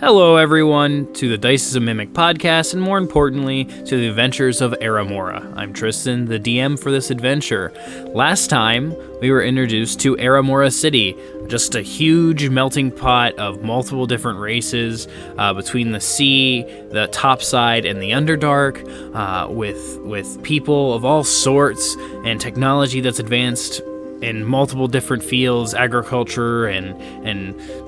Hello everyone to the Dice is a Mimic podcast, and more importantly, to the adventures of Aramora. I'm Tristan, the DM for this adventure. Last time, we were introduced to Aramora City, just a huge melting pot of multiple different races between the sea, the topside, and the Underdark, with people of all sorts and technology that's advanced in multiple different fields, agriculture and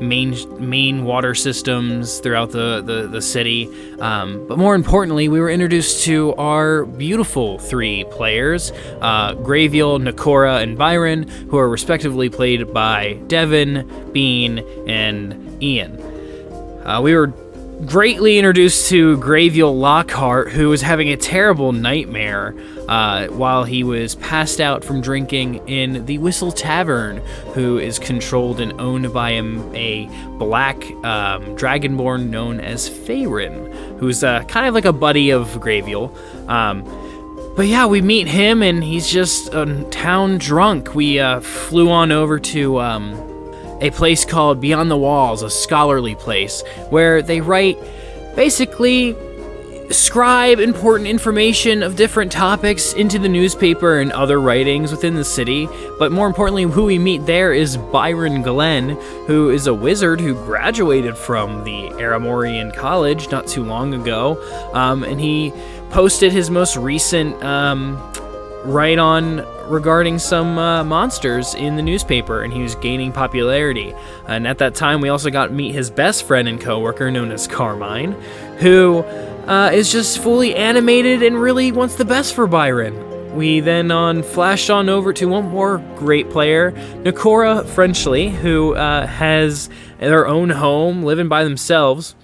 main water systems throughout the city. But more importantly, we were introduced to our beautiful three players, Grevil, Noccora, and Byron, who are respectively played by Devin, Bean, and Ian. We were greatly introduced to Grevil Lockhart, who was having a terrible nightmare while he was passed out from drinking in the Whistle Tavern, who is controlled and owned by a black dragonborn known as Faerun, who's kind of like a buddy of Grevil. But yeah, we meet him, and he's just a town drunk. We flew on over to a place called Beyond the Walls, a scholarly place, where they write, basically, scribe important information of different topics into the newspaper and other writings within the city. But more importantly, who we meet there is Byron Glenn, who is a wizard who graduated from the Aramorian College not too long ago, and he posted his most recent write-on regarding some monsters in the newspaper, and he was gaining popularity. And at that time, we also got to meet his best friend and coworker, known as Carmine, who is just fully animated and really wants the best for Byron. We then flashed on over to one more great player, Noccora Frenchley, who has their own home, living by themselves.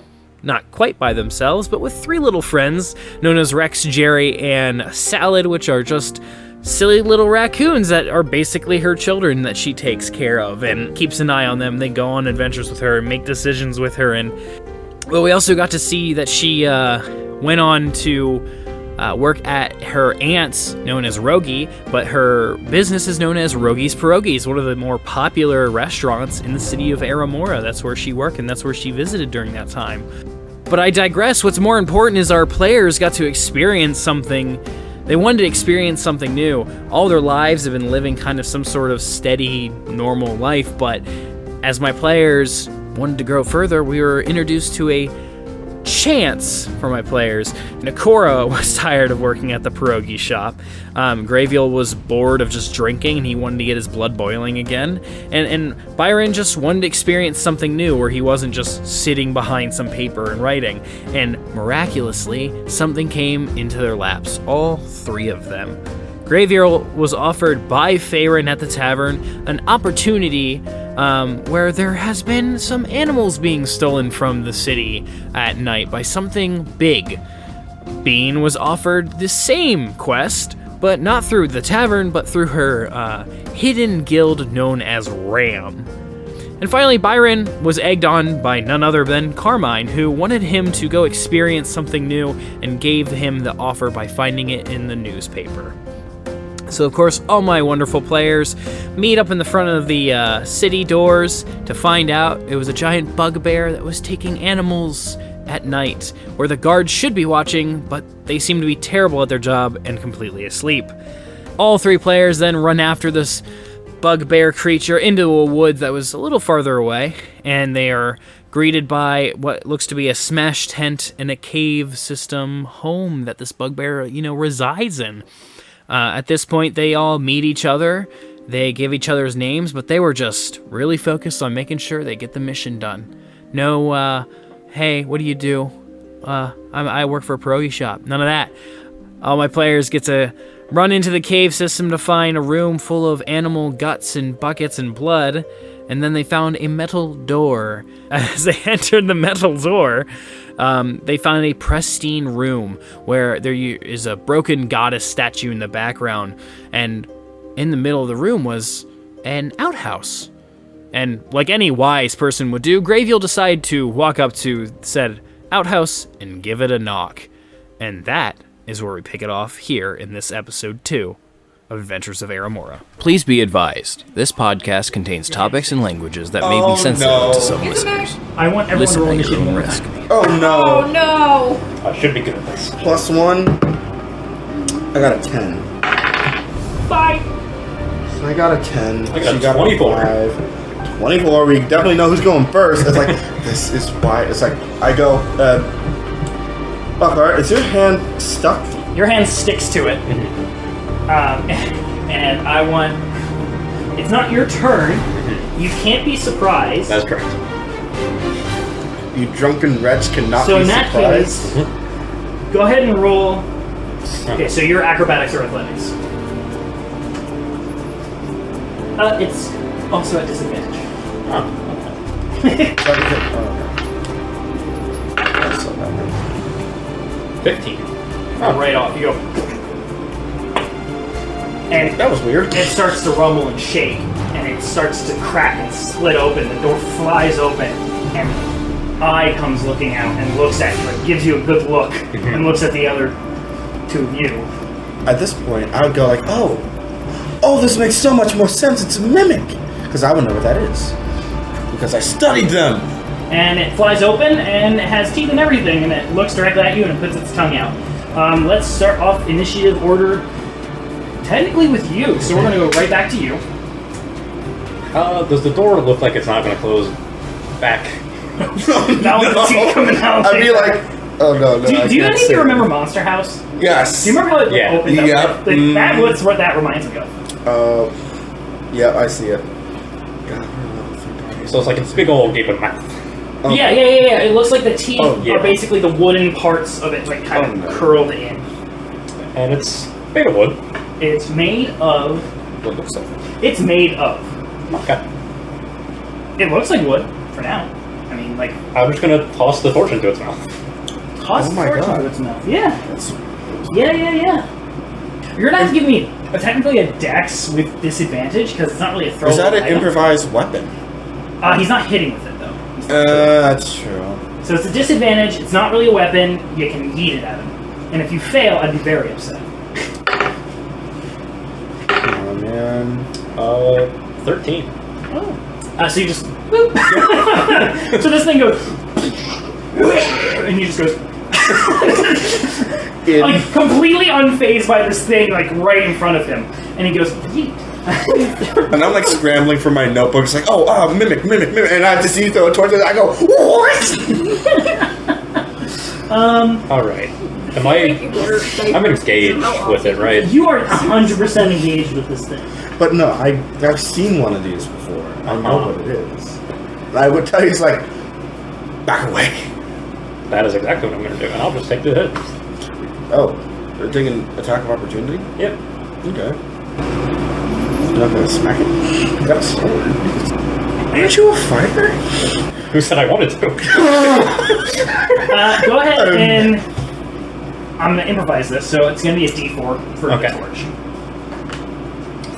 Not quite by themselves, but with three little friends, known as Rex, Jerry, and Salad, which are just silly little raccoons that are basically her children that she takes care of and keeps an eye on them. They go on adventures with her and make decisions with her. And well, we also got to see that she went on to work at her aunt's, known as Rogi, but her business is known as Rogi's Pierogies, one of the more popular restaurants in the city of Aramora. That's where she worked, and that's where she visited during that time. But I digress. What's more important is our players got to experience something. They wanted to experience something new. All their lives have been living kind of some sort of steady, normal life, but as my players wanted to grow further, we were introduced to a chance for my players. Noccora was tired of working at the pierogi shop. Grevil was bored of just drinking, and he wanted to get his blood boiling again. And Byron just wanted to experience something new, where he wasn't just sitting behind some paper and writing. And miraculously, something came into their laps, all three of them. Grevil was offered by Faerun at the tavern an opportunity where there has been some animals being stolen from the city at night by something big. Bean was offered the same quest, but not through the tavern, but through her hidden guild known as Ram. And finally, Byron was egged on by none other than Carmine, who wanted him to go experience something new and gave him the offer by finding it in the newspaper. So, of course, all my wonderful players meet up in the front of the city doors to find out it was a giant bugbear that was taking animals at night, where the guards should be watching, but they seem to be terrible at their job and completely asleep. All three players then run after this bugbear creature into a wood that was a little farther away, and they are greeted by what looks to be a smashed tent and a cave system home that this bugbear, resides in. At this point, they all meet each other. They give each other's names, but they were just really focused on making sure they get the mission done. No, hey, what do you do? I work for a pierogi shop. None of that. All my players get to run into the cave system to find a room full of animal guts and buckets and blood, and then they found a metal door. As they entered the metal door, they found a pristine room where there is a broken goddess statue in the background, and in the middle of the room was an outhouse. And like any wise person would do, Grevil decided to walk up to said outhouse and give it a knock. And that is where we pick it off here in this episode 2 of Adventures of Aramora. Please be advised, this podcast contains topics and languages that may be sensitive to some listeners. I want everyone Listen to roll at your initiative own one more risk. time. Oh no! Oh no! I should be good at this. +1. I got a 10. 5. So I got a 10. I got She got 24. A 5. 24. We definitely know who's going first. It's like, this is why. It's like, I go, Buckart, is your hand stuck? Your hand sticks to it. And I want... It's not your turn. You can't be surprised. That's correct. You drunken wretch cannot So be in that surprised. case, go ahead and roll... Okay, so your acrobatics or athletics. It's also at disadvantage. Okay. That's so bad. 15. Right off, you go. And That was weird. it starts to rumble and shake, and it starts to crack and split open. The door flies open, and Eye comes looking out and looks at you and gives you a good look, and looks at the other two of you. At this point, I would go like, oh, this makes so much more sense. It's a mimic. Because I would know what that is. Because I studied them. And it flies open, and it has teeth and everything, and it looks directly at you and it puts its tongue out. Let's start off initiative order technically with you, so we're going to go right back to you. Does the door look like it's not going to close back? Now with the teeth coming out. I'd be like, oh no. Do you any of you remember Monster House? Yes. Do you remember how it Yeah. opened up? Yep. That's what that reminds me of. Yeah, I see it. So it's like it's a big old gaping mouth. Yeah. It looks like the teeth yeah. are basically the wooden parts of it, like kind of curled in. And it's made of wood. It's made of. What looks like. It's made of. Okay. It looks like wood for now. I mean, like I'm just going to toss the torch into its mouth. toss Oh my torch God. into its mouth. Yeah. Yeah. You're gonna have to give me technically a dex with disadvantage because it's not really a throw. Is that an item. improvised weapon? He's not hitting with it though. That's true. So it's a disadvantage. It's not really a weapon. You can yeet it at him. And if you fail, I'd be very upset. Oh man. 13. Oh. So you just. Boop. So this thing goes. And he just goes. Like completely unfazed by this thing, like right in front of him. And he goes, yeet. And I'm like scrambling for my notebook. It's like, mimic. And I just see you throw a torch and I go, what? Alright. I'm engaged with it, right? You are 100% engaged with this thing. But no, I've seen one of these before. I know what it is. And I would tell you, it's like, back away. That is exactly what I'm going to do, and I'll just take the hit. Oh, they're taking attack of opportunity? Yep. Okay. I'm not gonna smack it. You got a sword. Aren't you a fighter? Who said I wanted to? Go ahead and I'm gonna improvise this, so it's gonna be a D4 for Okay. the torch.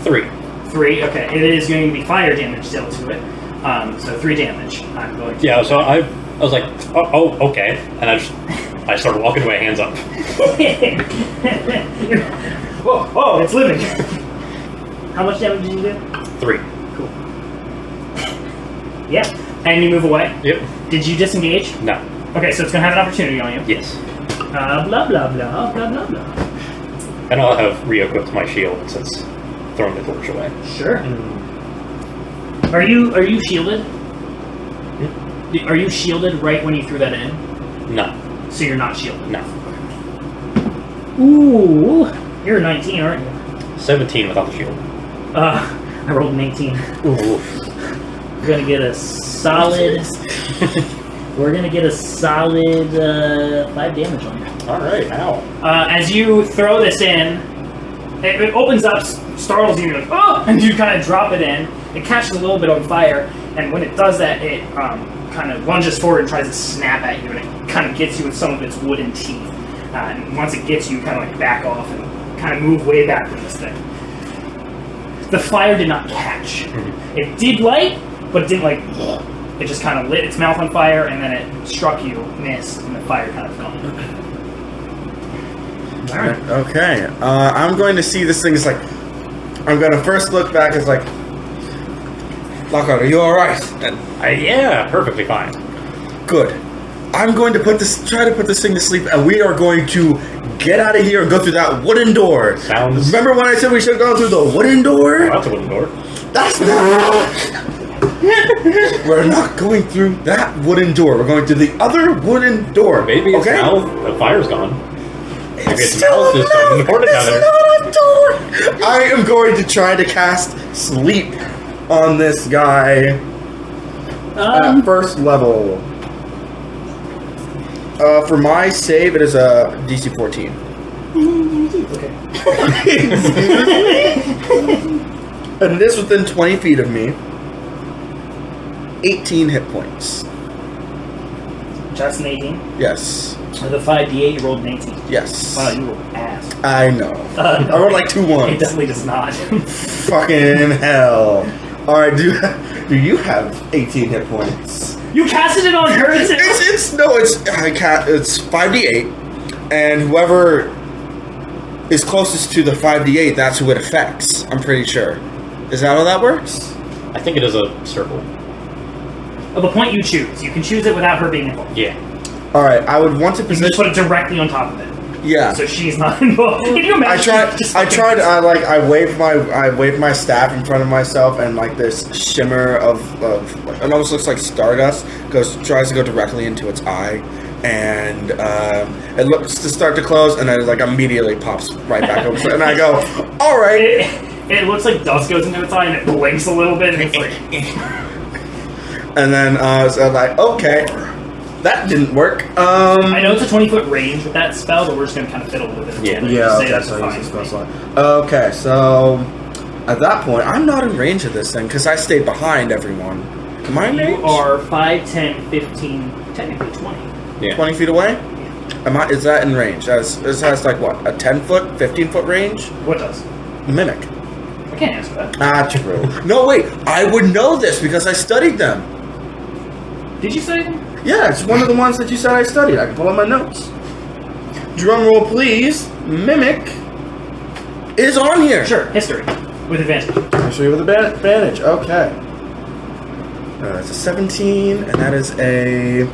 3. 3. Okay, it is going to be fire damage still to it. So 3 damage. I'm going to. Yeah, so I was like, oh, okay, and I started walking away, hands up. Whoa, it's living. How much damage did you do? 3. Cool. Yeah, and you move away. Yep. Did you disengage? No. Okay, so it's gonna have an opportunity on you. Yes. Blah blah blah blah blah. And I'll have re-equipped my shield since throwing the torch away. Sure. Are you shielded? Are you shielded right when you threw that in? No. So you're not shielded? No. Ooh, you're a 19, aren't you? 17 without the shield. I rolled an 18. Ooh. We're gonna get a solid. We're gonna get a solid 5 damage on you. Alright, ow. As you throw this in, it opens up, startles you, like, oh! And you kind of drop it in. It catches a little bit on fire, and when it does that, it kind of lunges forward and tries to snap at you, and it kind of gets you with some of its wooden teeth. And once it gets you, kind of like back off and kind of move way back from this thing. The fire did not catch. It did light, but it didn't like. It just kind of lit its mouth on fire, and then it struck you, missed, and the fire kind of gone. All right. Okay. I'm going to see this thing is like, I'm gonna first look back as like, Noccora, are you alright? Yeah, perfectly fine. Good. I'm going to try to put this thing to sleep, and we are going to get out of here and go through that wooden door. Sounds... Remember when I said we should go through the wooden door? Oh, that's a wooden door. That's not... We're not going through that wooden door. We're going to the other wooden door. Maybe it's okay? now the fire's gone. Maybe it's still now there's something important down there. It's not a door. I am going to try to cast sleep on this guy at first level. For my save, it is a DC 14. Okay. And it is within 20 feet of me. 18 hit points. That's an 18. Yes. With a 5d8, you rolled an 18. Yes. Wow, you rolled ass. I know. I rolled like 2 It ones. definitely does not. Fucking hell. Alright, do you have 18 hit points? You casted it on her too? It's 5d8, and whoever is closest to the 5d8, that's who it affects. I'm pretty sure. Is that how that works? I think it is a circle. Of the point you choose. You can choose it without her being involved. Yeah. Alright, I would want to You can position... just put it directly on top of it. Yeah. So she's not involved. Can you imagine? I wave my staff in front of myself, and like this shimmer of it almost looks like stardust tries to go directly into its eye, and it looks to start to close, and then it like immediately pops right back open, and I go, all right. It looks like dust goes into its eye, and it blinks a little bit, and it's like... And then so I'm like, okay, that didn't work. I know it's a 20-foot range with that spell, but we're just going to kind of fiddle with it. Yeah. Yeah, Say okay, that's so I fine. use the spell slot. Okay, so at that point, I'm not in range of this thing because I stayed behind everyone. Am I in range? You are 5, 10, 15, technically 20. Yeah. 20 feet away? Is that in range? This has like what, a 10-foot, 15-foot range? What does? Mimic. I can't answer that. Ah, true. No, wait, I would know this because I studied them. Did you say them? Yeah, it's one of the ones that you said I studied. I can pull up my notes. Drum roll, please. Mimic is on here. Sure, history. With advantage. I'll show you with advantage. Okay. It's a 17, and that is a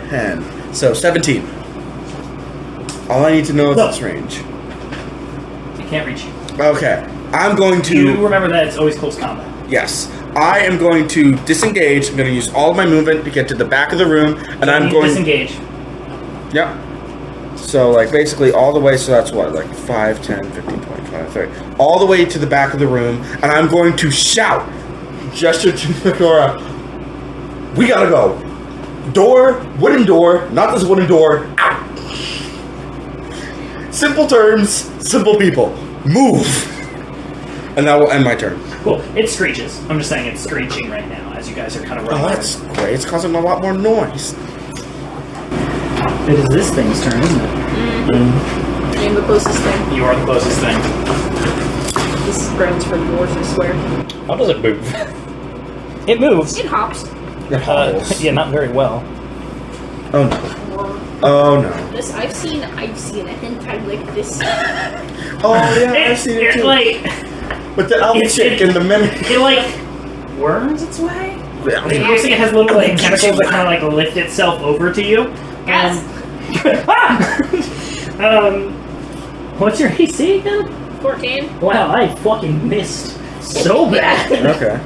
10. So 17. All I need to know is its range. It can't reach you. Okay. I'm going to... You remember that it's always close combat. Yes. I am going to disengage. I'm going to use all of my movement to get to the back of the room, and I'm going... Disengage. Yep. So, like, basically all the way, so that's what, like 5, 10, 15, 25, 30. All the way to the back of the room, and I'm going to shout, gesture to Noccora, we gotta go. Wooden door, not this wooden door, out. Simple terms, simple people. Move. And that will end my turn. Cool. It screeches. I'm just saying it's screeching right now as you guys are kind of running. Oh, that's great. It's causing a lot more noise. It is this thing's turn, isn't it? I am the closest thing. You are the closest thing. This is grounds for dwarves, I swear. How does it move? It moves. It hops. It hobbles. Yeah, not very well. Oh no. Oh no. This I've seen a hentai like this. Oh yeah, I've seen it too. Like, with the elf chick and the mimic. it like worms its way. It looks like it has little like tentacles that kind of like lift itself over to you. Yes. What's your AC again? 14. Wow, I fucking missed so bad. Okay.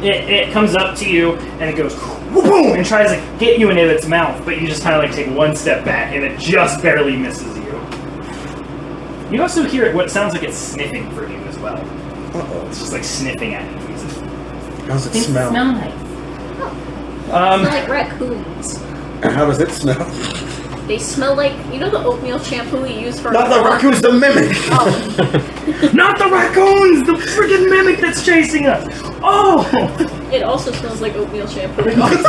It comes up to you and it goes boom and tries to get you into its mouth, but you just kind of like take one step back and it just barely misses you. You also hear what sounds like it's sniffing for you as well. Uh-oh. It's just like sniffing at you. How's it Things smell? nice. Smell like raccoons. And how does it smell? They smell like, you know the oatmeal shampoo we use for... Not the raccoons, the mimic! Oh. Not the raccoons! The freaking mimic that's chasing us! Oh! It also smells like oatmeal shampoo. Ironically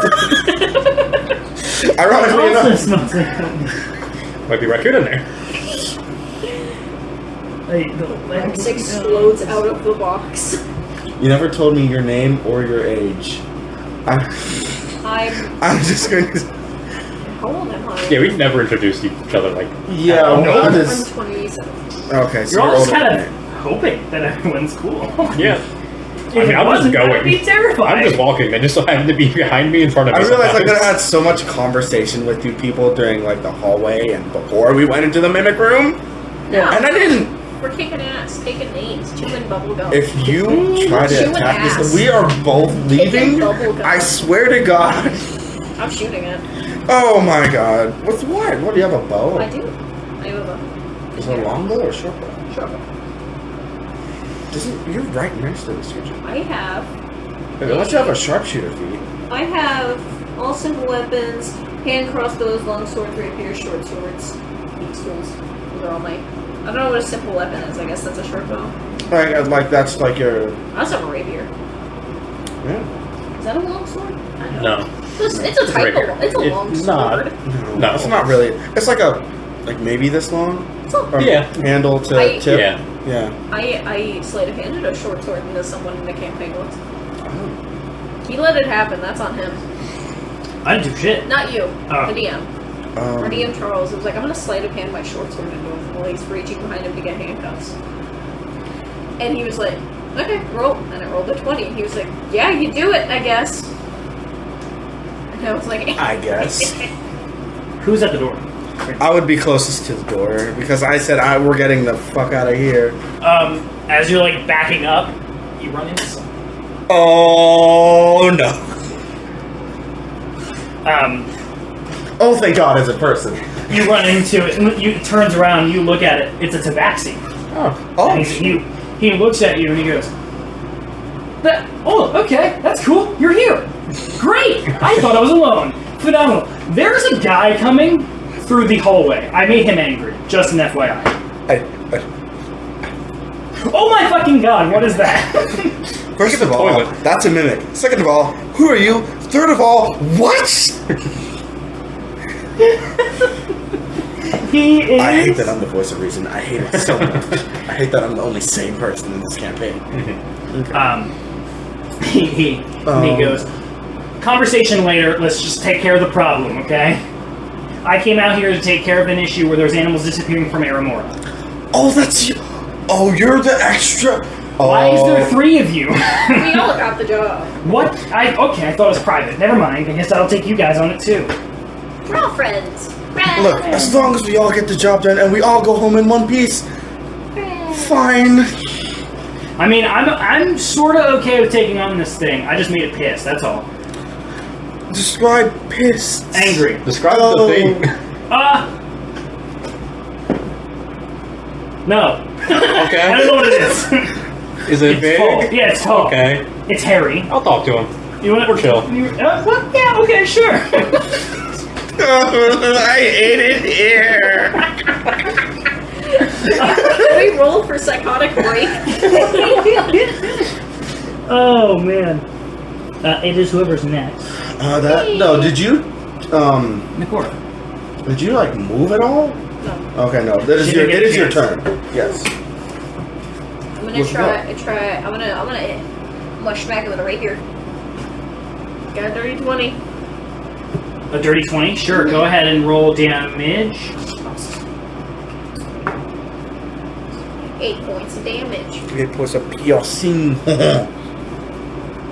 It also enough. smells like oatmeal. Might be raccoon in there. Max explodes out of the box. You never told me your name or your age. I'm just going to... How old am I? Yeah, we've never introduced each other like. Yeah, no. what I'm is... 27. Okay, so You're all just older kind than me. of hoping that everyone's cool. Yeah. If I mean, it I'm just wasn't, going. I'd be terrified. I'm just walking. They just so happen to be behind me in front of me. I realized I could have sometimes. had so much conversation with you people during like the hallway and before we went into the mimic room, Yeah. and I didn't. We're kicking ass, taking names, chewing bubblegum. If you try to Chewing attack ass. this, we are both leaving. bubblegum. I swear to God. I'm shooting it. Oh my God. What's what? What do you have, a bow? I do. I have a bow. Is it a long bow or a short bow? Sure. You're right next to this creature. I have. Unless you have a sharpshooter feat. I have all simple weapons, hand crossbows, long swords, rapiers, short swords, deep tools. Those are all my. I don't know what a simple weapon is. I guess that's a short bow. Like that's like your. I also have a rapier. Yeah. Is that a long sword? I don't know. No. It's a type rapier. of. It's a long It's sword. not. No, it's not really. It's like maybe this long. It's a, Or Yeah. handle to I- tip. Yeah. Yeah. I sleight of handed a short sword into someone in the campaign once. Oh. He let it happen. That's on him. I didn't do shit. Not you. Oh. The DM. Our DM Charles. It was like, I'm gonna sleight of hand my short sword into him while he's reaching behind him to get handcuffs. And he was like, okay, roll. And I rolled a 20. And he was like, yeah, you do it, I guess. And I was like, I guess. Who's at the door? I would be closest to the door because I said we're getting the fuck out of here. As you're like backing up, you run into someone. Oh no. Oh, thank God, as a person. You run into it, and you turns around. You look at it. It's a tabaxi. Oh, And he looks at you and he goes, "Oh, okay, that's cool. You're here. Great. I thought I was alone. Phenomenal. There's a guy coming through the hallway. I made him angry. Just an FYI. Oh my fucking God! What is that? First of all, toilet. that's a mimic. Second of all, who are you? Third of all, what? He is. I hate that I'm the voice of reason. I hate it so much. I hate that I'm the only sane person in this campaign. He goes, conversation later, let's just take care of the problem, okay? I came out here to take care of an issue where there's animals disappearing from Aramora. Oh, that's you. Oh, you're the extra. Why is there 3 of you? we all got the job. What? I thought it was private. Never mind. I guess I'll take you guys on it too. We're all friends. Friends. Look, as long as we all get the job done and we all go home in one piece, Friends. fine. I mean, I'm sort of okay with taking on this thing. I just made it pissed, that's all. Describe pissed. Angry. Describe Oh. the thing. No. I Okay. don't know what it is. Is it It's tall. big? Yeah, it's tall. Okay. It's hairy. I'll talk to him. You want We're chill. What? Yeah, okay, sure. I hate it here. Can we roll for psychotic break? Oh, man. It is whoever's next. Did you, Noccora. did you like move at all? No. Okay, no. It is your turn. Yes. I'm gonna I'm gonna smack it with a rapier. Got a dirty 20. A dirty 20? Sure, go ahead and roll damage. 8 points of damage. It was a piercing.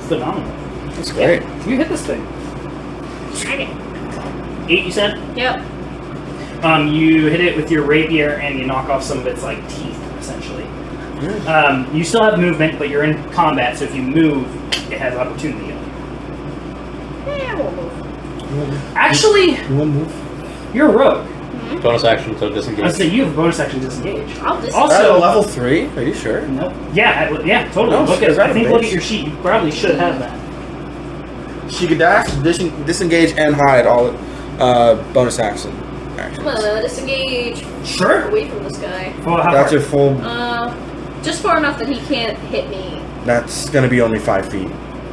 Phenomenal. That's great. You hit this thing. Okay. 8, you said? Yep. You hit it with your rapier and you knock off some of its like teeth, essentially. You still have movement, but you're in combat, so if you move, it has opportunity on you. Yeah, I won't move. Actually, You want to move? you're a rogue. Bonus action, so I disengage. was say you have a bonus action disengage. I'll just. Also- level 3? Are you sure? Nope. Yeah, totally. No, look is that I a think look base? at your sheet. You probably should have that. She could dash, disengage, and hide all bonus action. I'm gonna disengage Sure. away from this guy. Well, how That's far? your full. Just far enough that he can't hit me. That's gonna be only 5 feet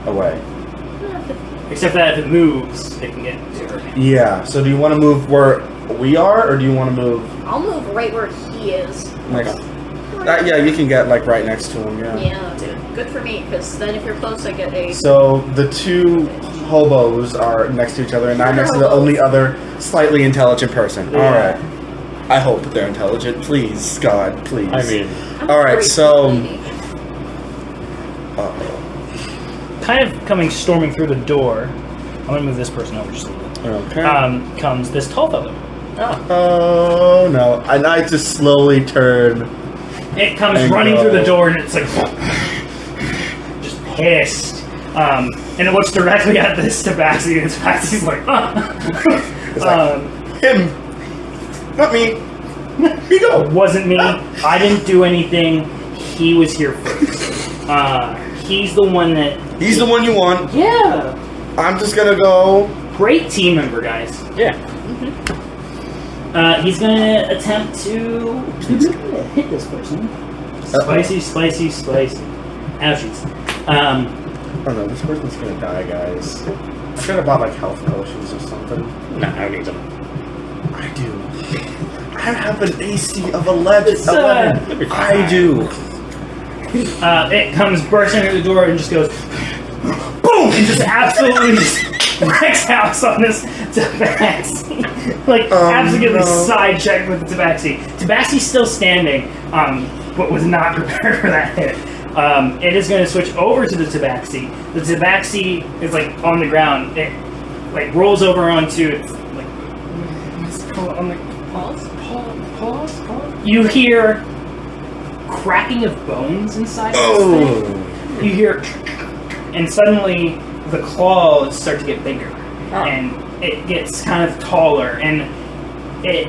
away. Except that if it moves, it can get to her. Yeah. So do you want to move where we are, or do you want to move I'll move right where he is. like? Yeah, you can get like right next to him. Yeah. Yeah, dude. Good for me, because then if you're close, I get a. So the 2 hobos are next to each other, and I'm next to the only other slightly intelligent person. Yeah. All right. I hope they're intelligent. Please, God, please. I mean, Alright, so... Kind of coming storming through the door. I'm gonna move this person over just a little bit. Okay. Comes this tall fellow. Oh, no. And I just slowly turn. It comes And running go. through the door and it's like just pissed. And it looks directly at this Tabaxi and Tabaxi's like, It's like, him. Not me. Me go. It wasn't me. I didn't do anything. He was here first. He's the one that... He's the one you want. Yeah. I'm just gonna go. Great team member, guys. yeah. He's gonna attempt to hit this person. Spicy. Ouchies. Oh no, this person's gonna die, guys. I could have bought like health potions or something. Nah, I don't need them. I do. I have an AC of 11. It's, 11. I do. It comes bursting through the door and just goes boom and just absolutely wrecks house on this Tabaxi. Like absolutely sidechecked with the Tabaxi. Tabaxi's still standing, but was not prepared for that hit. It is going to switch over to the Tabaxi. The Tabaxi is like on the ground. It like rolls over onto its like what's it called on the Paws? paws. You hear cracking of bones inside this thing. You hear, and suddenly the claws start to get bigger, and it gets kind of taller, and it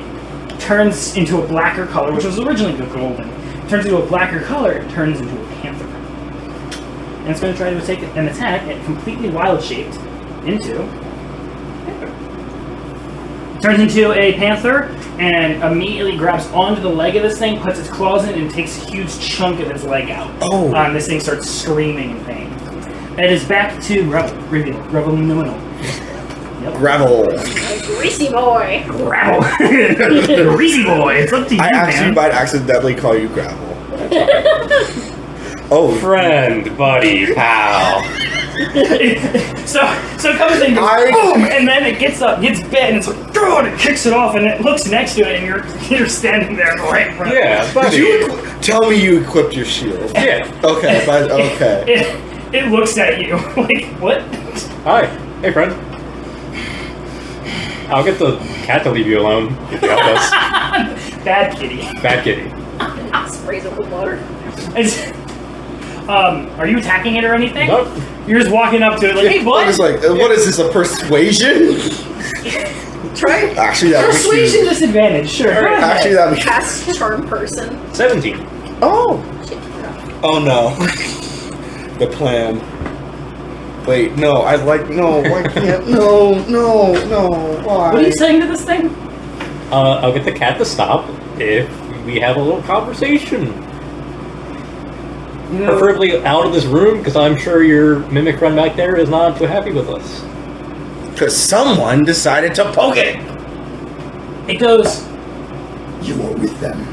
turns into a blacker color, which was originally golden. It turns into a blacker color. It turns into a panther, and it's going to try to take an attack at completely wild shaped into. Turns into a panther and immediately grabs onto the leg of this thing, puts its claws in, and takes a huge chunk of its leg out. This thing starts screaming in pain. It is back to Grevil in the middle. Yep. Gravel. Greasy boy. Gravel. Greasy boy. It's up to you, I actually man. might accidentally call you Gravel. Oh, Friend, buddy, pal. so it comes in, goes, boom, and then it gets up, gets bit, and it's like, throw it, and kicks it off, and it looks next to it, and you're standing there right in front of it. Yeah, buddy. tell me you equipped your shield. Yeah. Okay, but okay. It looks at you like, what? Hi. Hey, friend. I'll get the cat to leave you alone if you help us. Bad kitty. Bad kitty. Sprays it with water. Are you attacking it or anything? Nope. You're just walking up to it like, hey, bud. It's like, what is this, a persuasion? Try Actually, that would be Persuasion cute. disadvantage, sure. go ahead. Actually, that would be cast charm person. 17. Oh! Oh no. The plan. Wait, no, why can't, no, why? What are you saying to this thing? I'll get the cat to stop if we have a little conversation. You know, Preferably out of this room, because I'm sure your mimic friend back there is not too happy with us. Because someone decided to poke it! it goes, You were with them.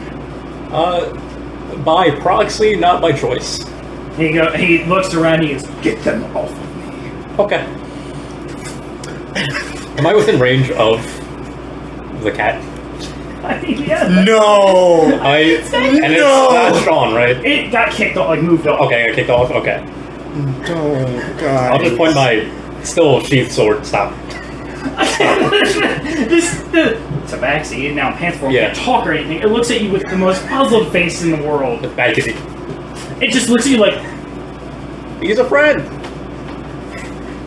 By proxy, not by choice. he looks around, he goes, Get them off of me. Okay. Am I within range of the cat? yeah. No! And it's slashed on, right? It got kicked off, like moved off. Okay, I kicked off. Okay. Oh, God. I'll just point my still sheathed sword. Stop. the Tabaxi, now pants form, Yeah. can't talk or anything. It looks at you with the most puzzled face in the world. Bad kitty. It just looks at you like, He's a friend.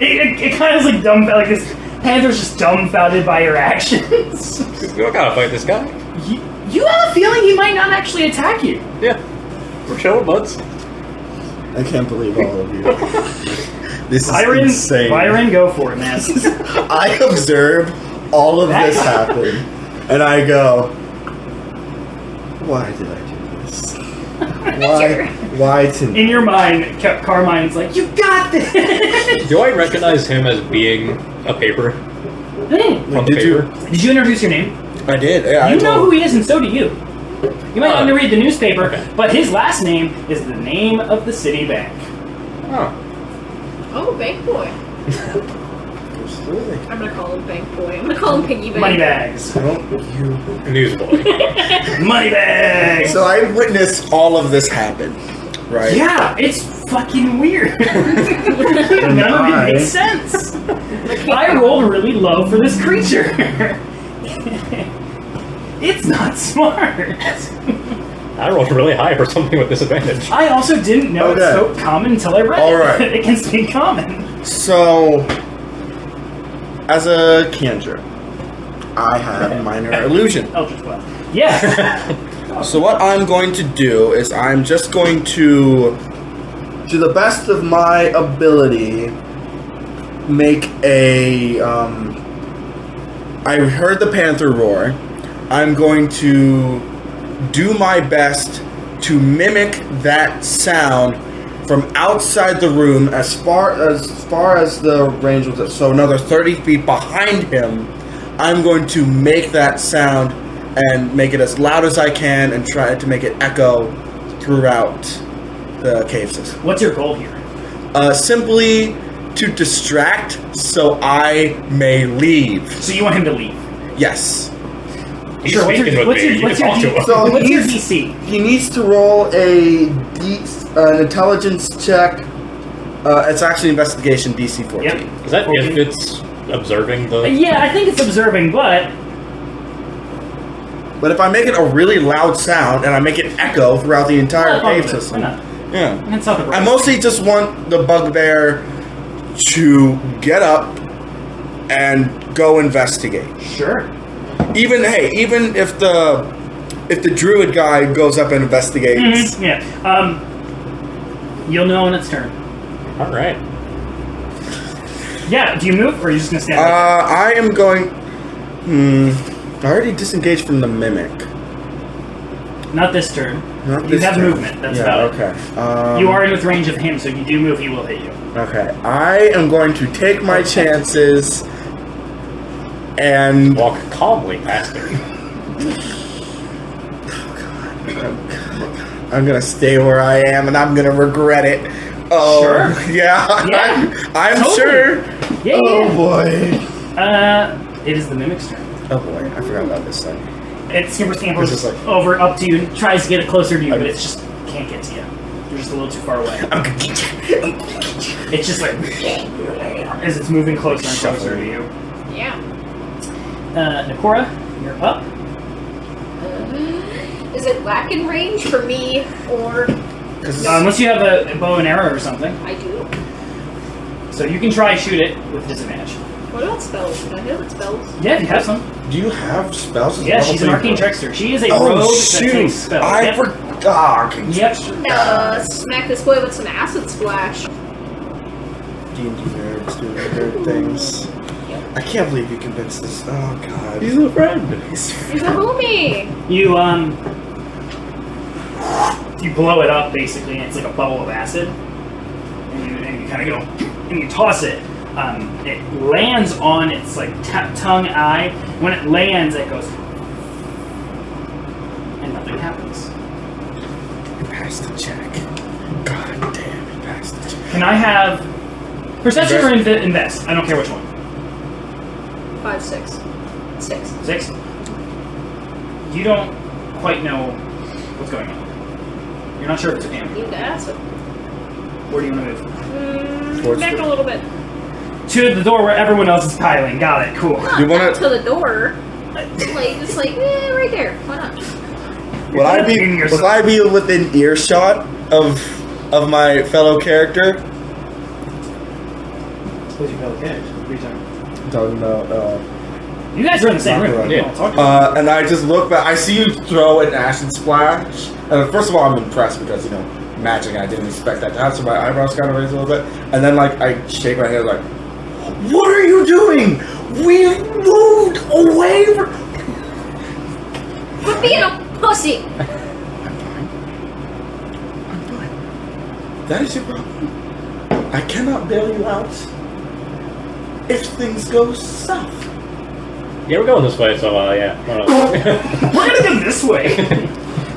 it kind of is like dumbfounded, like this panther's just dumbfounded by your actions. We don't gotta fight this guy. You have a feeling he might not actually attack you. Yeah. We're chilling, buds. I can't believe all of you. This is insane. Byron, go for it, man. I observe all of this happen, and I go, why did I do this? Why to... In your mind, Carmine's like, you got this! Do I recognize him as being a paper? From the Did you? paper? Did you introduce your name? I did. Yeah, You know who he is, and so do you. You might not read the newspaper, Okay. but his last name is the name of the city bank. Oh. Oh, bank boy. Absolutely. I'm gonna call him Bank Boy. I'm gonna call him Piggy Bank. Moneybags. Newsboy. Moneybags. So I witnessed all of this happen, right? Yeah, it's fucking weird. None of it makes sense. I rolled really low for this creature. It's not smart. I rolled really high for something with disadvantage. I also didn't know it spoke common until I read Alright. it. It can speak common. So, as a cantrip, I have minor illusion. Eldritch Blast. Yes. So what I'm going to do is I'm just going to the best of my ability, make a. I heard the panther roar. I'm going to do my best to mimic that sound from outside the room as far as the range was. So another 30 feet behind him, I'm going to make that sound and make it as loud as I can and try to make it echo throughout the cave system. What's your goal here? Simply to distract so I may leave. So you want him to leave? Yes. He's Sure, what's speaking your- with what's me. your- You what's can your talk to D- him. So What's your he's- DC? He needs to roll an intelligence check. It's actually investigation DC 14. Yep. Is that 14? if it's observing the... Yeah, I think it's observing, but But if I make it a really loud sound and I make it echo throughout the entire I'll cave with it. system. Why not? Yeah. That's not the I mostly just want the bugbear to get up and go investigate. Sure. Even if the druid guy goes up and investigates. Mm-hmm. Yeah. You'll know when it's turn. All right. Yeah. Do you move, or are you just gonna stand? there? I am going. I already disengaged from the mimic. Not this turn. Not You this have turn. movement. That's yeah, about it. okay. You are in with range of him, so if you do move, he will hit you. Okay. I am going to take my chances and Walk calmly past him. I'm gonna stay where I am, and I'm gonna regret it. Oh, Sure. yeah. Yeah. I'm Totally. sure. Yeah. Oh boy. It is the mimic's turn. Oh boy. I forgot about this thing. It scampers It's just like- over up to you and tries to get it closer to you, but it's just can't get to you. You're just a little too far away. I'm gonna get you. It's just like as it's moving closer and closer to you. Yeah. Noccora, you're up. Is it lack in range for me, or Unless you have a bow and arrow or something, I do? so you can try shoot it with disadvantage. What about spells? Did I know that spells? Yeah, if you have some. Do you have spells? Yeah, she's an arcane trickster. She is a Oh rogue that shoot! takes spells. I Yep. forgot. Yep. Smack this boy with some acid splash. D&D nerds doing nerd things. I can't believe you convinced this. Oh god. He's a friend. He's a homie. You blow it up basically, and it's like a bubble of acid, and you kind of go and you toss it. It lands on its like tongue eye. When it lands, it goes, and nothing happens. You passed the check. God damn, you passed the check. Can I have perception or invest? I don't care which one. 5, 6. 6. 6. You don't quite know what's going on. You're not sure if it's a damage. Need to acid. Where do you want to move? Towards Back the- a little bit. To the door where everyone else is piling. Got it. Cool. Not, You wanna- not to the door. Just like, right there. Why not? Will I be within earshot of my fellow character? Who's your fellow character? What are you talking about? I'm talking about You guys are in the same room. Noccora. You don't talk to and I just look back. I see you throw an acid splash. And first of all, I'm impressed because magic. I didn't expect that to happen. So my eyebrows kind of raised a little bit. And then I shake my head like, "What are you doing? We moved away from." Quit being a pussy. I'm fine. That is your problem. I cannot bail you out if things go south. Yeah, we're going this way, so yeah. We're gonna go this way.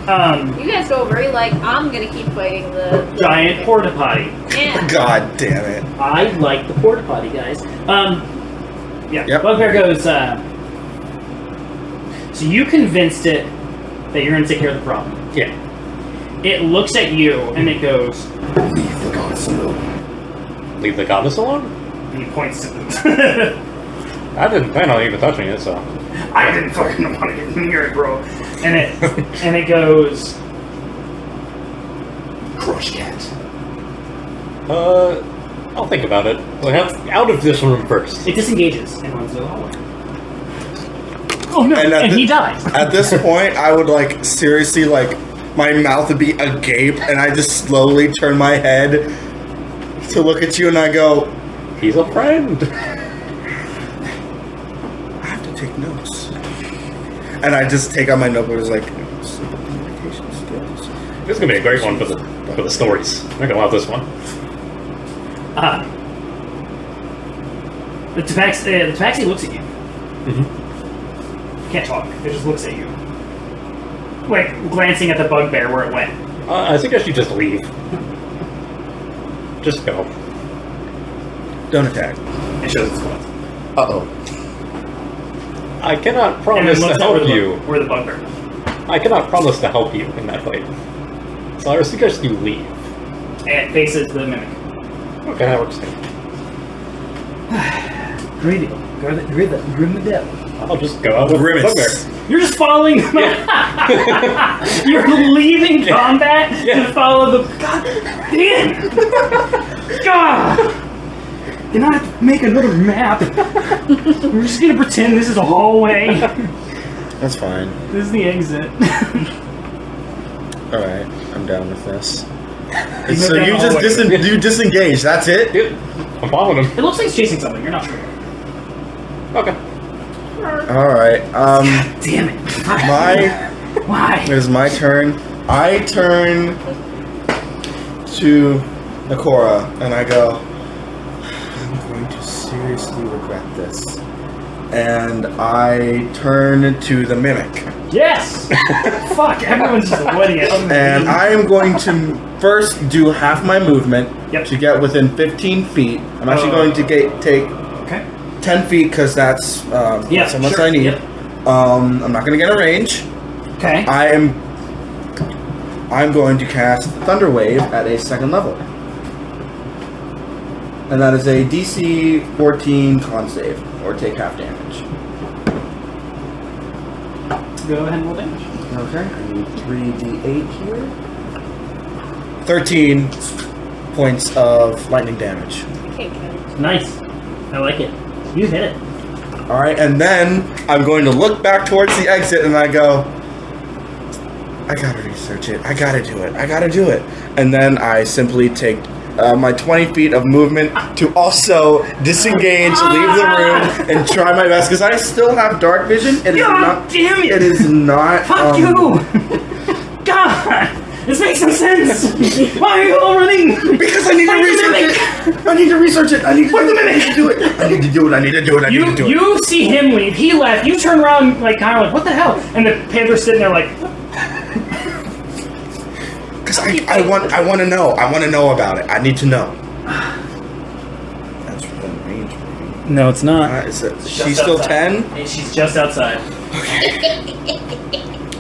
You guys go very I'm gonna keep fighting the Giant porta potty. Yeah. God damn it. I like the porta potty, guys. Yeah. Yep. Bugbear goes. So you convinced it that you're going to take care of the problem. Yeah. It looks at you and it goes. Leave the gods alone. Leave the goddess alone? And he points to them. I didn't plan on even touching it, so. I didn't fucking want to get near it, bro. And it goes. Crush cat. I'll think about it. We'll have out of this room first. It disengages and runs to the hallway. Oh no! And he dies. At this point, I would like seriously like my mouth would be agape, and I just slowly turn my head to look at you, and I go, He's a friend. I have to take notes. And I just take out my notebook. It's like simple communication skills. This is gonna be a great one for the stories. I'm gonna love this one. The tabaxi looks at you. Mm-hmm. Can't talk. It just looks at you. Like, glancing at the bugbear where it went. I suggest you just leave. Just go. Don't attack. It shows its claws. Uh-oh. I cannot And promise then to looks at help you. where the bugbear is. I cannot promise to help you in that fight. So I would suggest you leave. And it faces the mimic. Okay, that works. Grim the devil. I'll just go out with Grimace. Bugbear. You're just following. You're leaving combat to follow the. God damn! God! Can I have to make another map? We're just gonna pretend this is a hallway. That's fine. This is the exit. Alright, I'm down with this. You So went you down just the hallway. you disengage, that's it? Yep. I'm following him. It looks like it's chasing something. You're not sure. Okay. Alright, Damn it! Why? It is my turn. I turn to Noccora and I go, I'm going to seriously regret this. And I turn to the mimic. Yes! Fuck! Everyone's just avoiding it. And I am going to first do half my movement Yep. to get within 15 feet. I'm actually going to take Okay. 10 feet because that's how much sure. I need. Yep. I'm not going to get a range. Okay. I'm going to cast Thunder Wave at a second level. And that is a DC 14 con save, or take half damage. Go ahead and roll damage. Okay, I need 3d8 here. 13 points of lightning damage. Can't get it. Nice. I like it. You hit it. Alright, and then I'm going to look back towards the exit and I go, I gotta research it. I gotta do it. And then I simply take my 20 feet of movement to also disengage, leave the room, and try my best because I still have dark vision. It is not. Damn it! It is not. Fuck you! God! This makes no sense! Why are you all running? Because I need to research it. I need to research it. I need to do it. I need to do it. You see him leave. He left. You turn around, like kind of like, what the hell? And the panther's sitting there like. Because I want to know. I want to know about it. I need to know. That's within range. No, it's not. Is it? She's still 10. She's just outside.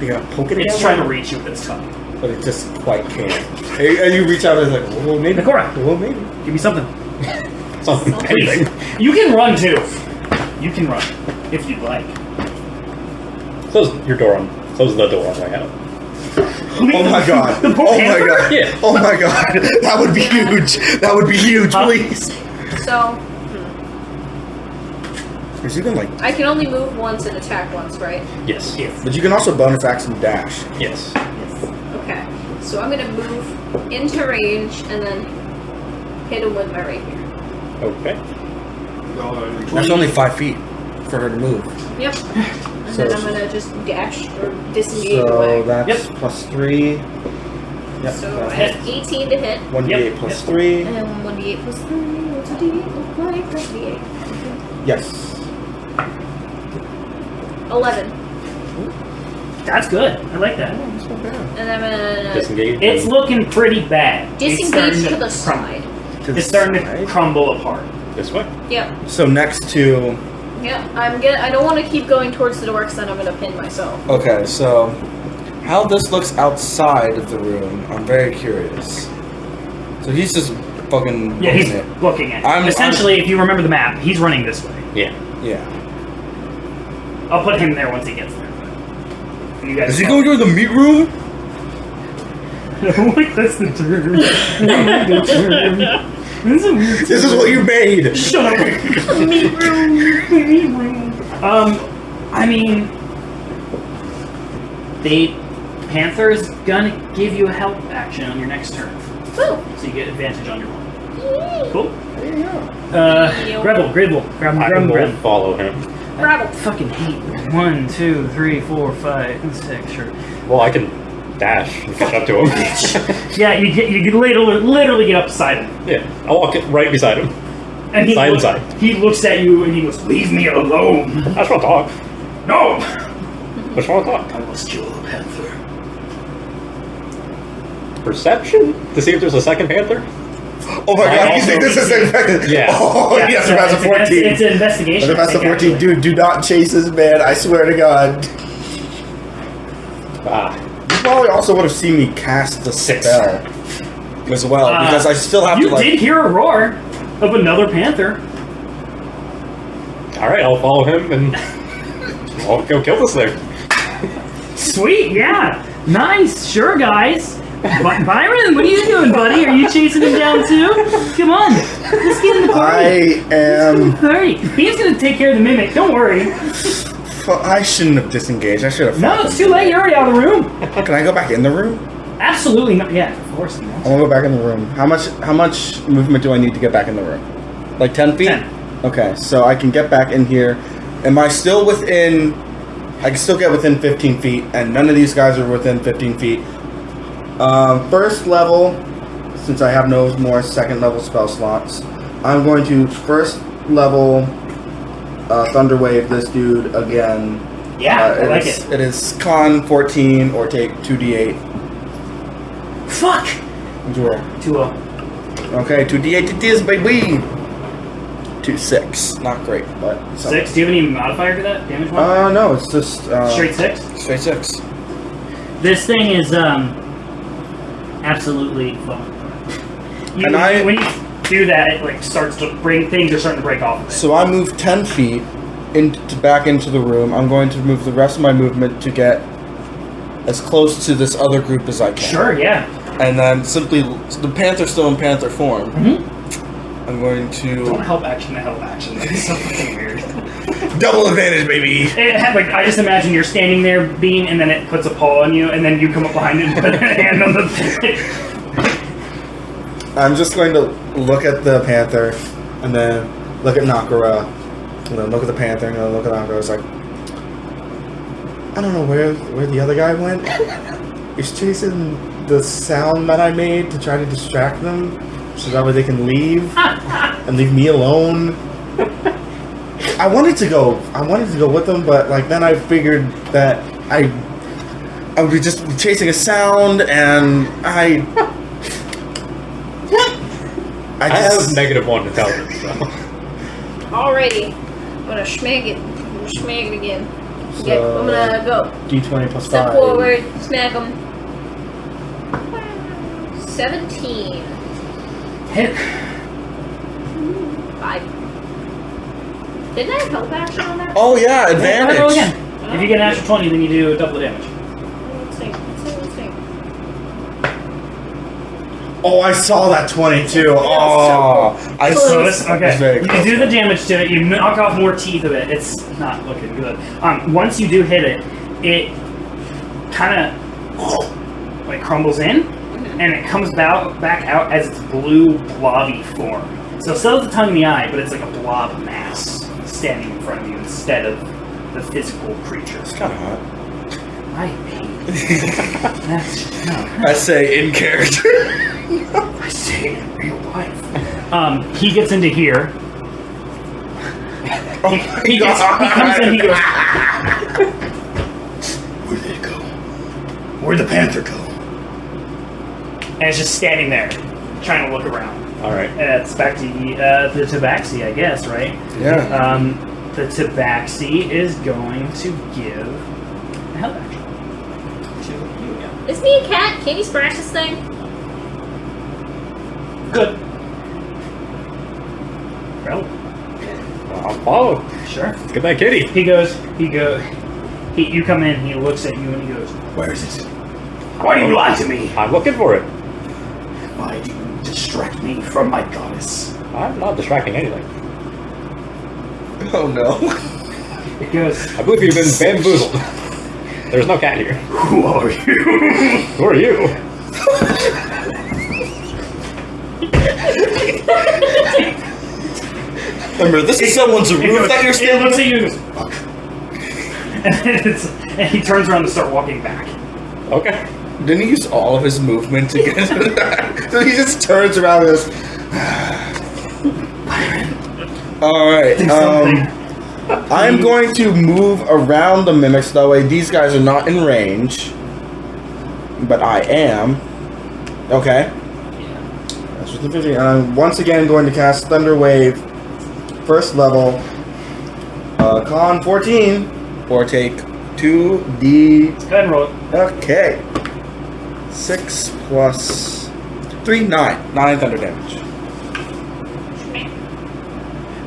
You gotta poke it. It's again? trying to reach you with its tongue. But it just quite can't. And you reach out and it's like, well, maybe. Noccora, Well, maybe. give me something. Something. Anything. You can run too. You can run if you'd like. Close the door on the way out. Oh my god. The poor Oh my panther? god. Yeah. Oh my god. That would be huge. That would be huge, please. So, Because you can like, I can only move once and attack once, right? Yes. but you can also bonus action dash. Yes. Okay. So I'm gonna move into range and then hit him with my rapier. Okay. That's only 5 feet for her to move. Yep. And So- then I'm gonna just dash or disengage So away. that's plus 3. Yep. So I have 18 to hit. 1d8 plus 3. And then 1d8 plus 3. What's a d8 look like? That's d8. Yes. 11. That's good. I like that. And I'm gonna Disengage. It's looking pretty bad. disengage It's to starting the side. It's starting to crumble apart. This way. Yep. So next to Yeah, I don't want to keep going towards the door because then I'm gonna pin myself. Okay, so how this looks outside of the room, I'm very curious. So he's just fucking Yeah, he's it. looking at it. Essentially, if you remember the map, he's running this way. Yeah. Yeah. I'll put him there once he gets there. You guys Is he going to the meat room? Like, that's the term. This is what you made. Shut up. Meat room. Meat room. I mean, the Panther is gonna give you a help action on your next turn. Cool. So you get advantage on your one. Cool. There you go. Grevil. Grab I him. will follow him. Gravel. Fucking hate 1, 2, 3, 4, 5, 6. Sure. Well, I can dash and catch up to him. Yeah, you literally get up beside him, Yeah, I'll walk right beside him. and Side and side. he looks at you and he goes, "Leave me alone." I just want to talk. No. I just want to talk. I must kill the Panther. Perception? To see if there's a second panther? Oh my I god, you also- think this is infected? Yeah. Oh, yes, that's a 14. It's an investigation. That's a I think, 14. actually. Dude, do not chase this man. I swear to God. You probably also would have seen me cast the 6. spell as well, because I still have You to, like... did hear a roar of another panther. Alright, I'll follow him and I'll go kill this thing. Sweet, yeah. Nice. Sure, guys. Byron, what are you doing, buddy? Are you chasing him down too? Come on. Let's get in the party. I am... Hurry. He's going to take care of the mimic. Don't worry. I shouldn't have disengaged. I should have... No, it's too late. You're already out of the room. Can I go back in the room? Absolutely not. Yeah, of course not. I want to go back in the room. How much movement do I need to get back in the room? Like 10 feet? 10. Okay, so I can get back in here. Am I still within... I can still get within 15 feet, and none of these guys are within 15 feet. First level, since I have no more second level spell slots, I'm going to first level Thunder Wave this dude again. Yeah, I like it. It is con 14 or take 2d8. Fuck. Draw. 2-0. Okay, 2d8 it is, baby! 2-6. Not great, but... 6. Do you have any modifier to that? Damage modifier? No, it's just... Straight 6? Straight 6. This thing is, absolutely fun. When you do that, it like starts to bring things are starting to break off of it. So I move 10 feet back into the room. I'm going to move the rest of my movement to get as close to this other group as I can. Sure, yeah. And then simply, the panther's still in panther form. Mm-hmm. I'm going to... Don't help action to help action. It's so fucking weird. Double advantage, baby! I just imagine you're standing there being, and then it puts a paw on you, and then you come up behind it and put a hand on the... I'm just going to look at the panther, and then look at Noccora, and then look at the panther, and then look at Noccora. It's like... I don't know where the other guy went. He's chasing the sound that I made to try to distract them, so that way they can leave and leave me alone. I wanted to go with them, but like then I figured that I would be just chasing a sound, and I have -1 intelligence, so. Alrighty. I'm gonna schmag it. Again. Okay, I'm gonna go. D20 plus Step 5. forward, smack him. 17. Hit. 5. Didn't I have help action on that? Oh yeah, advantage. Roll again. If you get an extra 20, then you do double damage. Let's see. Oh, I saw that 22. Oh, I saw So this. okay. You do the damage to it. You knock off more teeth of it. It's not looking good. Once you do hit it, it kind of like crumbles in, and it comes back out as its blue blobby form. So still has the tongue in the eye, but it's like a blob mass standing in front of you instead of the physical creature. It's kind of hot. I hate that's no. I say in character. I say it in real life. He gets into here. He comes in, he goes, where did it go? Where'd the panther go? And it's just standing there, trying to look around. Alright. It's back to the Tabaxi, I guess, right? Yeah. the tabaxi is going to give a help action to you again. Isn't he a cat? Can't he scratch this thing? Good. Well, I'll follow. sure. Get that kitty. You come in, he looks at you and he goes, Where is it? why do you lie to me? I'm looking for it. Why do you distract me from my goddess? I'm not distracting anything. Oh no. It goes, I believe you've been bamboozled. There's no cat here. who are you? Who are you? Remember, this is someone's roof that you're It stealing. looks at you and goes, fuck. And he turns around to start walking back. Okay. Didn't he use all of his movement to get to that? So he just turns around and goes. Alright, I'm going to move around the mimics, that way these guys are not in range. But I am. Okay. That's within 50. And I'm once again going to cast Thunder Wave. First level. Con 14. Or take 2d. Go ahead and roll it. Okay. 6 plus 3, 9. 9 thunder damage.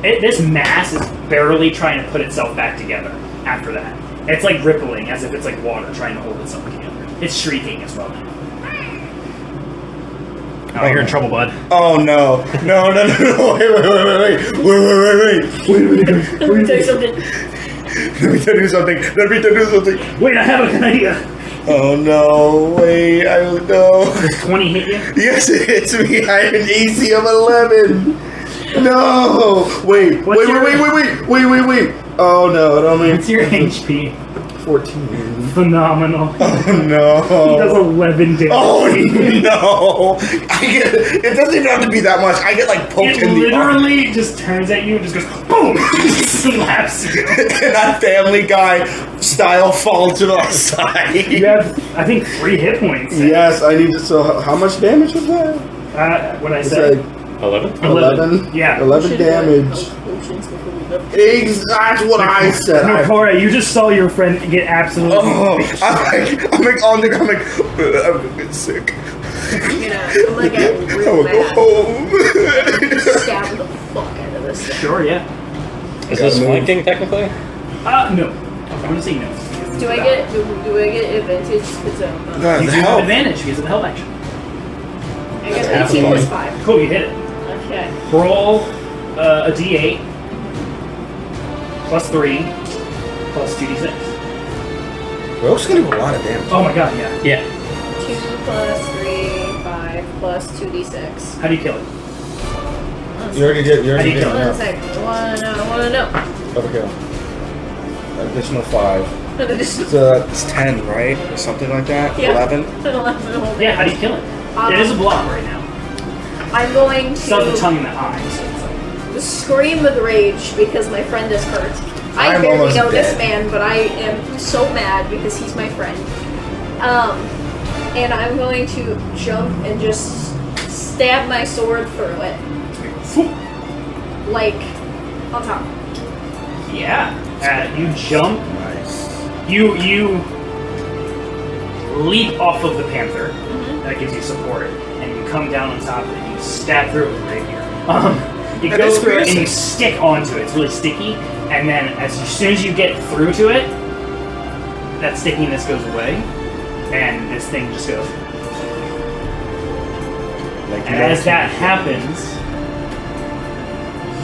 This mass is barely trying to put itself back together after that. It's like rippling as if it's like water trying to hold itself together. It's shrieking as well now. Oh, you're in trouble, bud. Oh no. No. Wait. Let me tell you something. Let me do something. Wait, I have a good idea. Oh no. Wait, I don't know. Does 20 hit you? Yes, it hits me. I have an AC of 11. No. Wait. What's your- Wait. Oh no, I don't mean. What's your HP? 14. Phenomenal. Oh no. He does 11 damage. Oh no! It doesn't even have to be that much. I get like poked It in the arm. literally just turns at you and just goes boom! Slaps you. And that Family Guy style fall to the side. You have, I think, 3 hit points. Yes, I need to. So, how much damage was that? What I It's said? like 11? 11. Yeah. 11 damage. That's what I said. Noccora, you just saw your friend get absolutely. I'm like, on the. I'm like, I'm gonna get sick. I'm gonna get I'm real gonna go mad. home. Stab the fuck out of this thing. Sure, yeah. Is this flanking technically? No. I'm gonna say no. Do I get advantage? Because No, You the do have hell. advantage because of the help action. I got Half 18 plus point. 5. Cool, you hit it. Okay. Roll a d8 plus 3 plus 2d6. Rogue's gonna do a lot of damage. Oh my god, yeah. Yeah. 2 plus 3, 5 plus 2d6. How do you kill it? You already did. How do you kill it? One second. I wanna know. Overkill. Additional 5. Additional. So it's 10, right? Or something like that? Yeah. 11? Yeah, how do you kill it? It is a block right now. I'm going Still have the to tongue in the eye, so it's like. scream with rage because my friend is hurt. I I'm barely almost know this dead. man, but I am so mad because he's my friend. And I'm going to jump and just stab my sword through it. Like, on top. Yeah. You jump. Nice. You leap off of the panther. Mm-hmm. That gives you support, and you come down on top of it. You stab through it with a rapier. You That go is through it and piercing. you stick onto it. It's really sticky, and then as soon as you get through to it, that stickiness goes away, and this thing just goes. Like, And as that happens,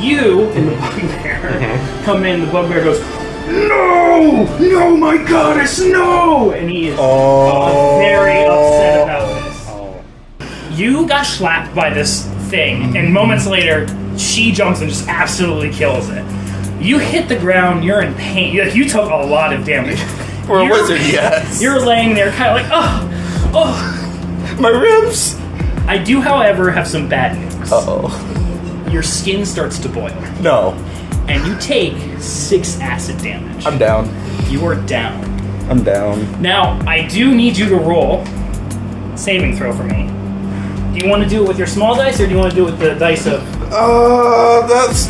you and the bugbear come in. The bugbear goes, "No, my goddess, no!" And he is very upset about this. Oh. You got slapped by this thing, and moments later, she jumps and just absolutely kills it. You hit the ground. You're in pain. You took a lot of damage. For a You're- wizard, yes. You're laying there, kind of like, oh. My ribs. I do, however, have some bad news. Uh-oh. Your skin starts to boil, No. and you take 6 acid damage. I'm down. You are down. I'm down. Now, I do need you to roll saving throw for me. Do you want to do it with your small dice, or do you want to do it with the dice of...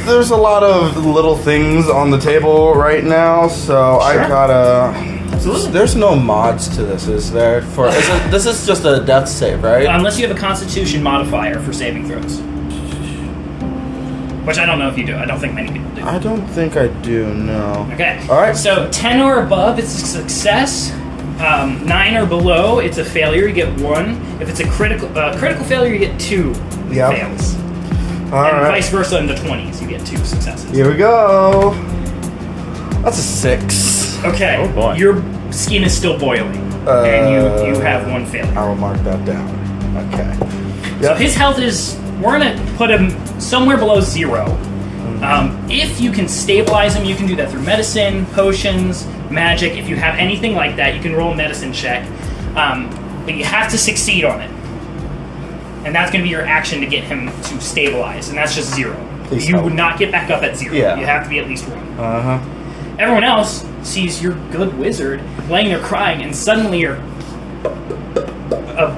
There's a lot of little things on the table right now, so I gotta... Absolutely. There's no mods to this, is there? This is just a death save, right? Unless you have a Constitution modifier for saving throws. Which I don't know if you do. I don't think many people do. I don't think I do, no. Okay. Alright. So 10 or above, it's a success. 9 or below, it's a failure. You get 1. If it's a critical failure, you get 2 fails. And vice versa in the 20s, you get 2 successes. Here we go. That's a 6. Okay. Oh, boy. Your skin is still boiling, and you have 1 failure. I will mark that down. Okay. So his health is... We're going to put him somewhere below 0. If you can stabilize him, you can do that through medicine, potions, magic. If you have anything like that, you can roll a medicine check. But you have to succeed on it. And that's going to be your action to get him to stabilize. And that's just 0. You would not get back up at 0. Yeah. You have to be at least 1. Uh-huh. Everyone else sees your good wizard laying there crying, and suddenly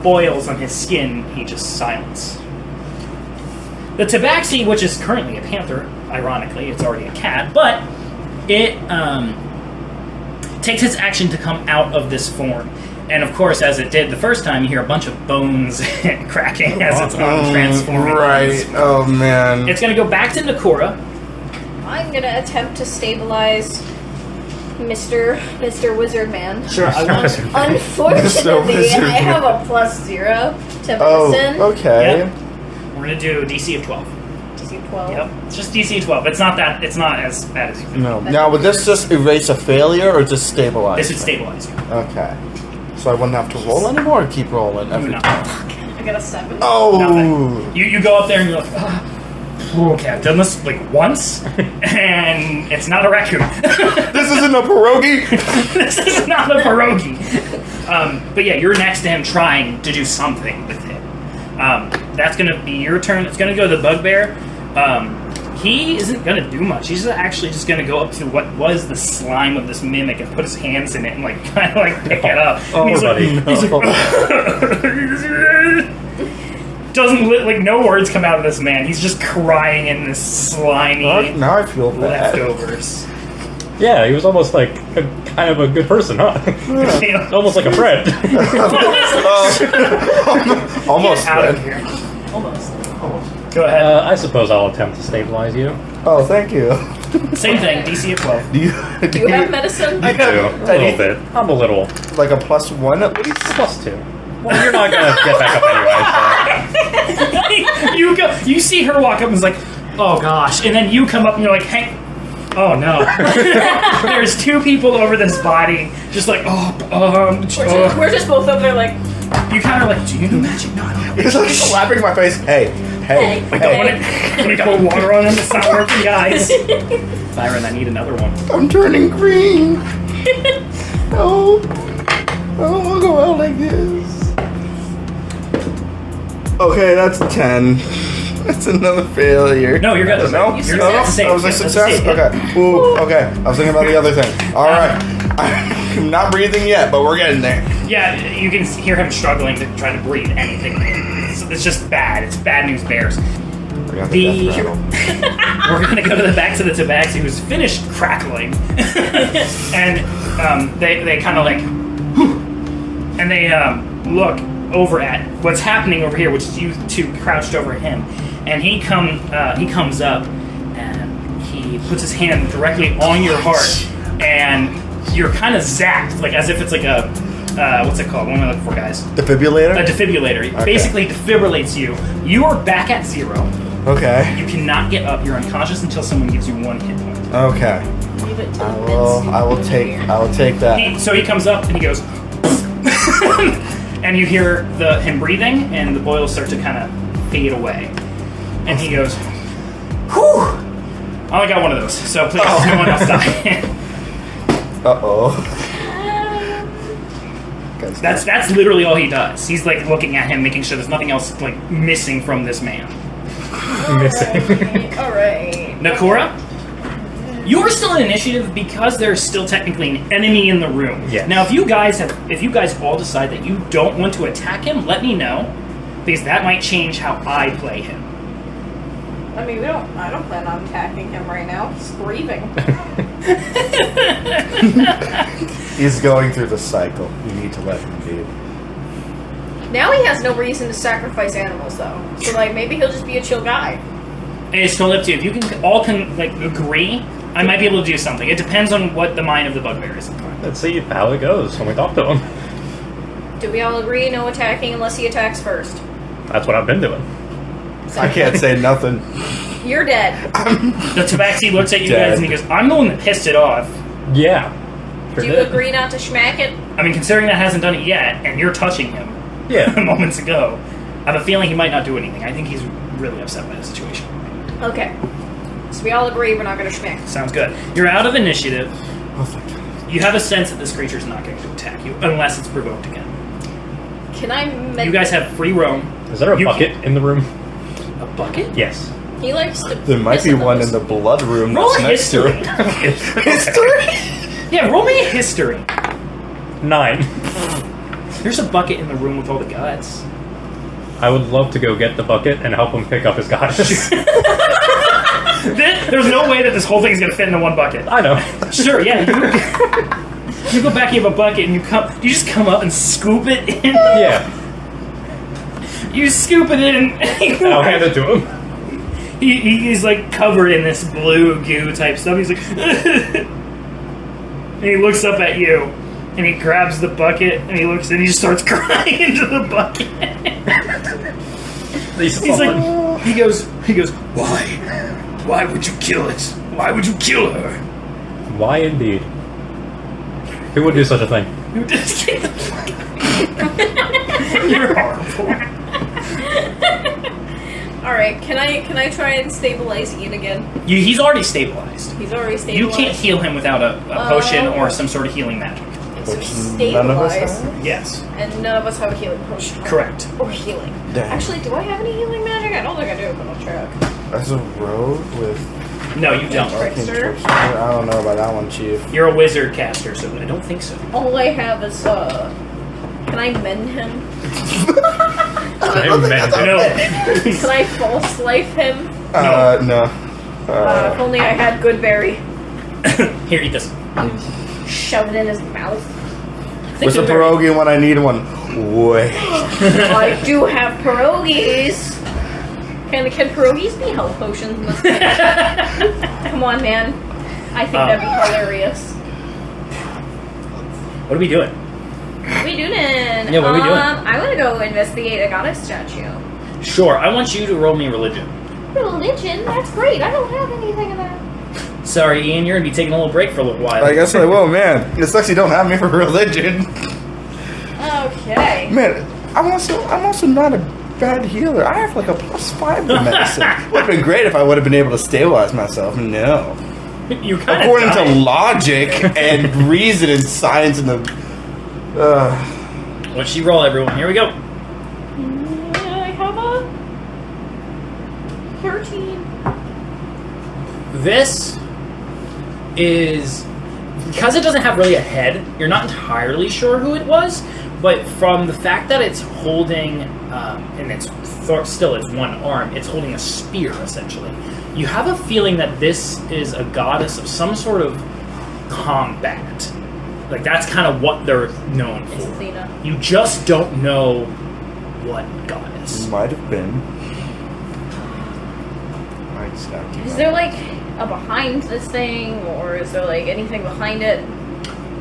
boils on his skin. He just silence. The tabaxi, which is currently a panther, ironically, it's already a cat, but it takes its action to come out of this form. And of course, as it did the first time, you hear a bunch of bones cracking as it's transforming. Right. Oh, man. It's going to go back to Noccora. I'm going to attempt to stabilize Mr. Wizard Man. Sure, I want... Unfortunately, I have a +0 to medicine. Oh, okay. Yep. We're going to do DC of 12. DC 12? Yep. It's just DC of 12. It's not as bad as you think. No. Now, would this just erase a failure or just stabilize? This would stabilize you. Okay. So I wouldn't have to roll anymore or keep rolling every No. time? I got a 7. Oh! Nothing. You go up there and you're like, okay, I've done this like once, and it's not a raccoon. This isn't a pierogi! This is not a pierogi. But yeah, you're next to him trying to do something with him. That's going to be your turn. It's going to go to the bugbear. He isn't going to do much. He's actually just going to go up to what was the slime of this mimic and put his hands in it and like kind of like pick it up. Oh, he's buddy. Doesn't like no words come out of this man. He's just crying in this slimy Now I feel bad. leftovers. Yeah, he was almost like kind of a good person, huh? Almost like a friend. Almost Out of dead. here. Almost. Go ahead. I suppose I'll attempt to stabilize you. Oh, thank you. Same thing. DC of 12. Do you have medicine? I do. A little bit. I'm a little. like a +1 at least? +2. Well, you're not going to get back up anyway, You see her walk up and is like, oh gosh, and then you come up and you're like, hey, oh no. There's 2 people over this body, just like, We're just both over there like, You kind of like, do you know magic? No, I don't know. He's like slapping my face. Hey. I don't want to pour water on him. It's not working, guys. Byron, I need another one. I'm turning green. Oh. I'll go out like this. Okay, that's 10. That's another failure. No, you're good. No, You're no, that's a save. that was a Yeah, that's a success. save, yeah. Okay. Ooh, okay. I was thinking about the other thing. All right. I'm not breathing yet, but we're getting there. Yeah, you can hear him struggling to try to breathe anything. It's just bad. It's bad news bears. We're gonna go back to the tabaxi who's finished crackling, and they kind of like, and they look over at what's happening over here, which is you 2 crouched over him, and he comes up and he puts his hand directly on your heart, and you're kind of zapped, like as if it's like a what's it called? What am I looking for, guys? Defibrillator? A defibrillator. It basically defibrillates you. You are back at 0. Okay. You cannot get up. You're unconscious until someone gives you 1 hit point. Okay. leave it to I will take that. So he comes up and he goes, and you hear him breathing, and the boils start to kind of fade away. And he goes, whew! I only got 1 of those, so please, no one else die. Uh-oh. That's literally all he does. He's like looking at him, making sure there's nothing else like missing from this man. Alright. Noccora, you are still in initiative because there's still technically an enemy in the room. Yes. Now, if you guys all decide that you don't want to attack him, let me know, because that might change how I play him. I mean, I don't plan on attacking him right now. He's grieving. He's going through the cycle. You need to let him be. Now he has no reason to sacrifice animals, though. So, like, maybe he'll just be a chill guy. And it's totally up to you. If you can all agree, I might be able to do something. It depends on what the mind of the bugbear is. Let's see how it goes when we talk to him. Do we all agree no attacking unless he attacks first? That's what I've been doing. I can't say nothing. You're dead. The Tabaxi looks at you Dead. guys and he goes, I'm the one that pissed it off. Yeah. Do you agree not to schmack it? I mean, considering that hasn't done it yet, and you're touching him Yeah. moments ago, I have a feeling he might not do anything. I think he's really upset by the situation. Okay. So we all agree we're not going to schmack. Sounds good. You're out of initiative. Oh, thank God. You have a sense that this creature's not going to attack you, unless it's provoked again. Can I... You guys have free roam. Is there a You bucket in the room? A bucket? Yes. He likes to... There might be one in the blood room Roll that's a next to history. it. History? Yeah, roll me a history. 9. There's a bucket in the room with all the guts. I would love to go get the bucket and help him pick up his goddess. There's no way that this whole thing's going to fit into one bucket. I know. Sure, yeah. You go back, you have a bucket, and you just come up and scoop it in. Yeah. You scoop it in. And I'll hand it to him. He's like covered in this blue goo type stuff. He's like, and he looks up at you, and he grabs the bucket, and he looks, and he just starts crying into the bucket. He's like, he goes, why? Why would you kill it? Why would you kill her? Why indeed? Who would do such a thing? You just get the fuck out. You're horrible. Alright, can I try and stabilize Ian again? He's already stabilized. He's already You stabilized. can't heal him without a potion or some sort of healing magic. So Which none of us stabilize. have? Yes. And none of us have a healing potion. Correct. Or healing. Dang. Actually, do I have any healing magic? I don't think I do, but I'll check. As a rogue with No, you don't. Trickster? I don't know about that one, Chief. You're a wizard caster, so I don't think so. All I have is, can I mend him? No. Can I false life him? No. If only I had good berry. Here, eat this. Shove it in his mouth. What's a pierogi when I need one? Wait. I do have pierogies. Can pierogies be health potions? Come on, man. I think that'd be hilarious. What are we doing? What are we doing? Yeah, what are we doing? I want to go investigate a goddess statue. Sure, I want you to roll me religion. Religion? That's great. I don't have anything of that. Sorry, Ian, you're going to be taking a little break for a little while. I guess I will, man. It sucks you don't have me for religion. Okay. Man, I'm also not a bad healer. I have like a +5 to medicine. Would have been great if I would have been able to stabilize myself. No. You kind of According to logic and reason and science and the... What'd she roll, everyone? Here we go. I have a 13. This is... Because it doesn't have really a head, you're not entirely sure who it was, but from the fact that it's holding, and it's still its one arm, it's holding a spear, essentially. You have a feeling that this is a goddess of some sort of combat. Like, that's kind of what they're known It's for. Athena. You just don't know what goddess. Might have been. Is there like a behind this thing, or is there like anything behind it?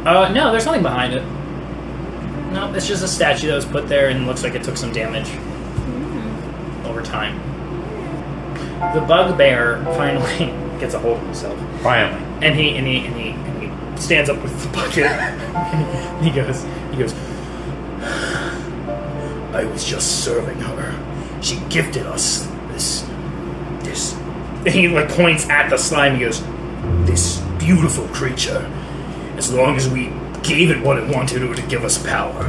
No, there's nothing behind it. No, it's just a statue that was put there and looks like it took some damage over time. The bugbear finally gets a hold of himself. Finally. And he stands up with the bucket. And he goes, I was just serving her. She gifted us this. And he like points at the slime. He goes, this beautiful creature. As long as we gave it what it wanted, it would give us power.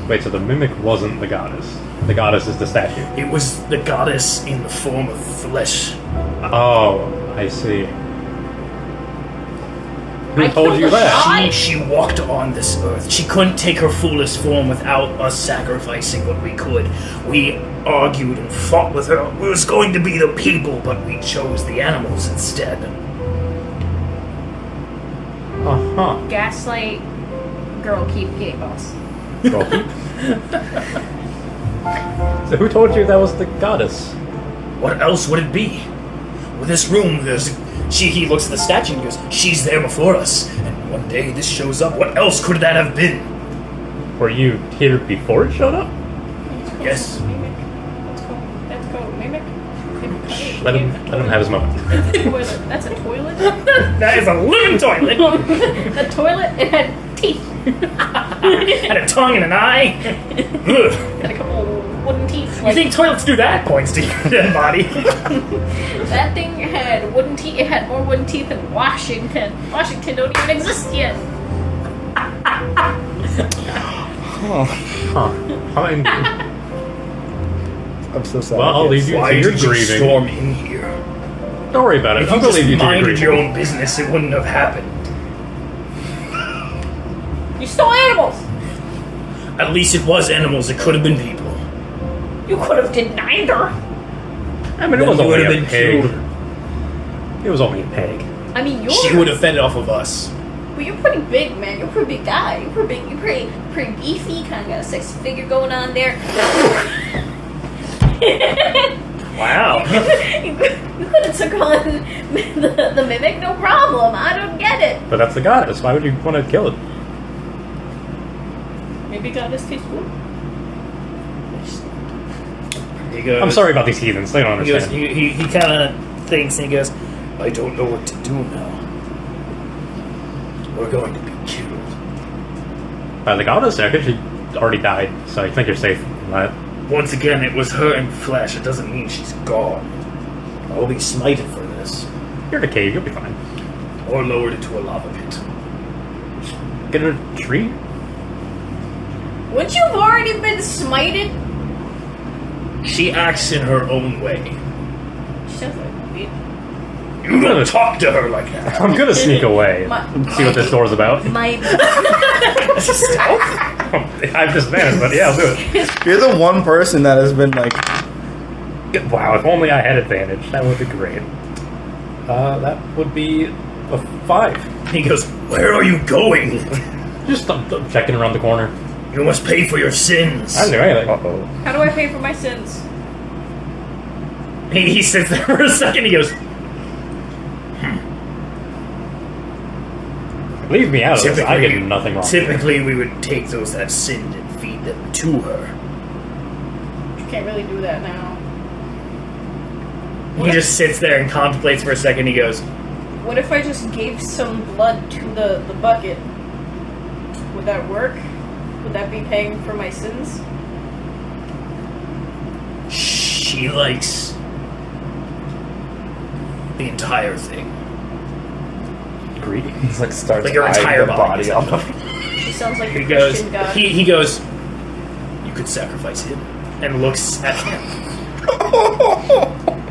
Wait, so the mimic wasn't the goddess. The goddess is the statue. It was the goddess in the form of flesh. Oh, I see. Who told you that? She walked on this earth. She couldn't take her fullest form without us sacrificing what we could. We argued and fought with her. It was going to be the people, but we chose the animals instead. Uh-huh. Gaslight, girl keep, gate boss. Girl keep. So who told you that was the goddess? What else would it be? With this room, he looks at the statue and goes, she's there before us. And one day this shows up. What else could that have been? Were you here before it showed up? Yes. Mimic. Let's go. Mimic. Let him have his moment. Toilet. That's a toilet? That is a living toilet. The toilet, it had teeth. Had a tongue and an eye. Ugh. Had a couple wooden teeth. You think toilets do that? Points to your dead body. That thing had wooden teeth. It had more wooden teeth than Washington. Washington don't even exist yet. I'm so sorry. Well, I'll leave you Why to your did you grieving. storm in here? Don't worry about it. If I'll you go leave just you to your minded your grieving. own business, it wouldn't have happened. You stole animals. At least it was animals. It could have been people. You could have denied her. I mean, it Then was you only would have a been pig. killed. It was only a pig. I mean, you're. She would have fed off of us. Well, you're pretty big, man. You're a pretty big guy. You're pretty big. You're pretty beefy. Kind of got a sex figure going on there. Wow. You could have took on the mimic, no problem. I don't get it. But that's the goddess. Why would you want to kill it? Maybe goddess tastes good. He goes, I'm sorry about these heathens. They don't He goes. understand. He kind of thinks and he goes, I don't know what to do now. We're going to be killed. By the goddess? I think she already died, so I think you're safe from that. Once again, it was her in flesh. It doesn't mean she's gone. I'll be smited for this. You're in a cave. You'll be fine. Or lowered into a lava pit. Get in a tree? Wouldn't you have already been smited? She acts in her own way. She sounds like me. You don't talk to her like that. I'm gonna sneak away and see what this door's about. My I've just vanished, but yeah, I'll do it. You're the one person that has been like, Wow, if only I had advantage. That would be great. That would be a 5. He goes, where are you going? Just checking around the corner. You must pay for your sins. I don't do anything. uh-oh. How do I pay for my sins? He sits there for a second. He goes, Leave me out of this. I did nothing wrong. Typically, we would take those that sinned and feed them to her. You can't really do that now. He just sits there and contemplates for a second. He goes, What if I just gave some blood to the bucket? Would that work? Would that be paying for my sins? she likes the entire thing. Greedy. He's like starts Like your eyeing entire the body. off of She sounds like He a goes, Christian god. he goes, you could sacrifice him. And looks at him.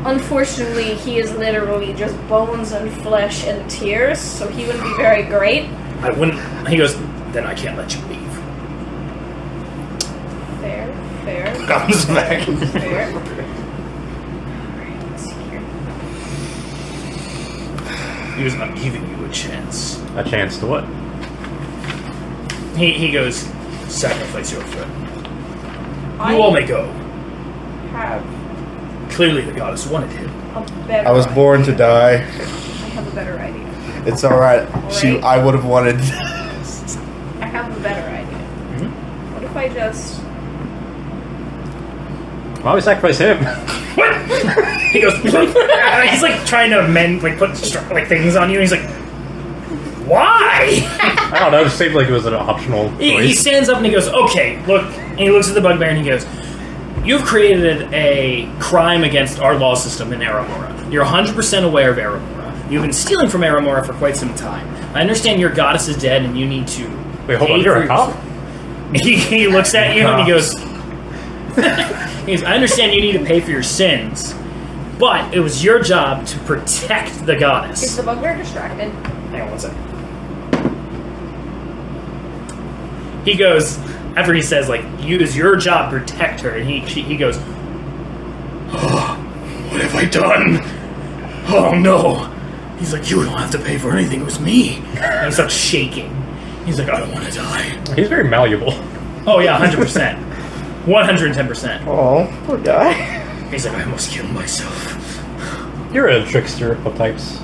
Unfortunately, he is literally just bones and flesh and tears, so he wouldn't be very great. I wouldn't. He goes, then I can't let you leave. Fair, fair, comes back. fair. Alright, let's see here. He goes, I'm giving you a chance. A chance to what? He goes, sacrifice your friend. I You all may go. have Clearly the goddess wanted him. a better I was born to die. I have a better idea. It's alright. Alright. I would have wanted. I have a better idea. Mhm. What if I just... Why would we sacrifice him? What? He goes, he's like trying to amend, like put like things on you. And he's like, why? I don't know. It just seemed like it was an optional He choice. stands up and he goes, okay, look. And he looks at the bugbear and he goes, you've created a crime against our law system in Aramora. You're 100% aware of Aramora. You've been stealing from Aramora for quite some time. I understand your goddess is dead and you need to... Wait, hold on. pay You're for a your- cop? He looks at you and he goes, he goes, I understand you need to pay for your sins, but it was your job to protect the Is goddess. the bugbear distracted? Hang on one second. he goes, after he says, like, use your job, protect her, and he goes, oh, what have I done? Oh, no. He's like, you don't have to pay for anything, it was me. And he starts shaking. He's like, I don't want to die. He's very malleable. Oh, yeah, 100%. 110%. Oh, poor guy. He's like, I must kill myself. You're a trickster of types.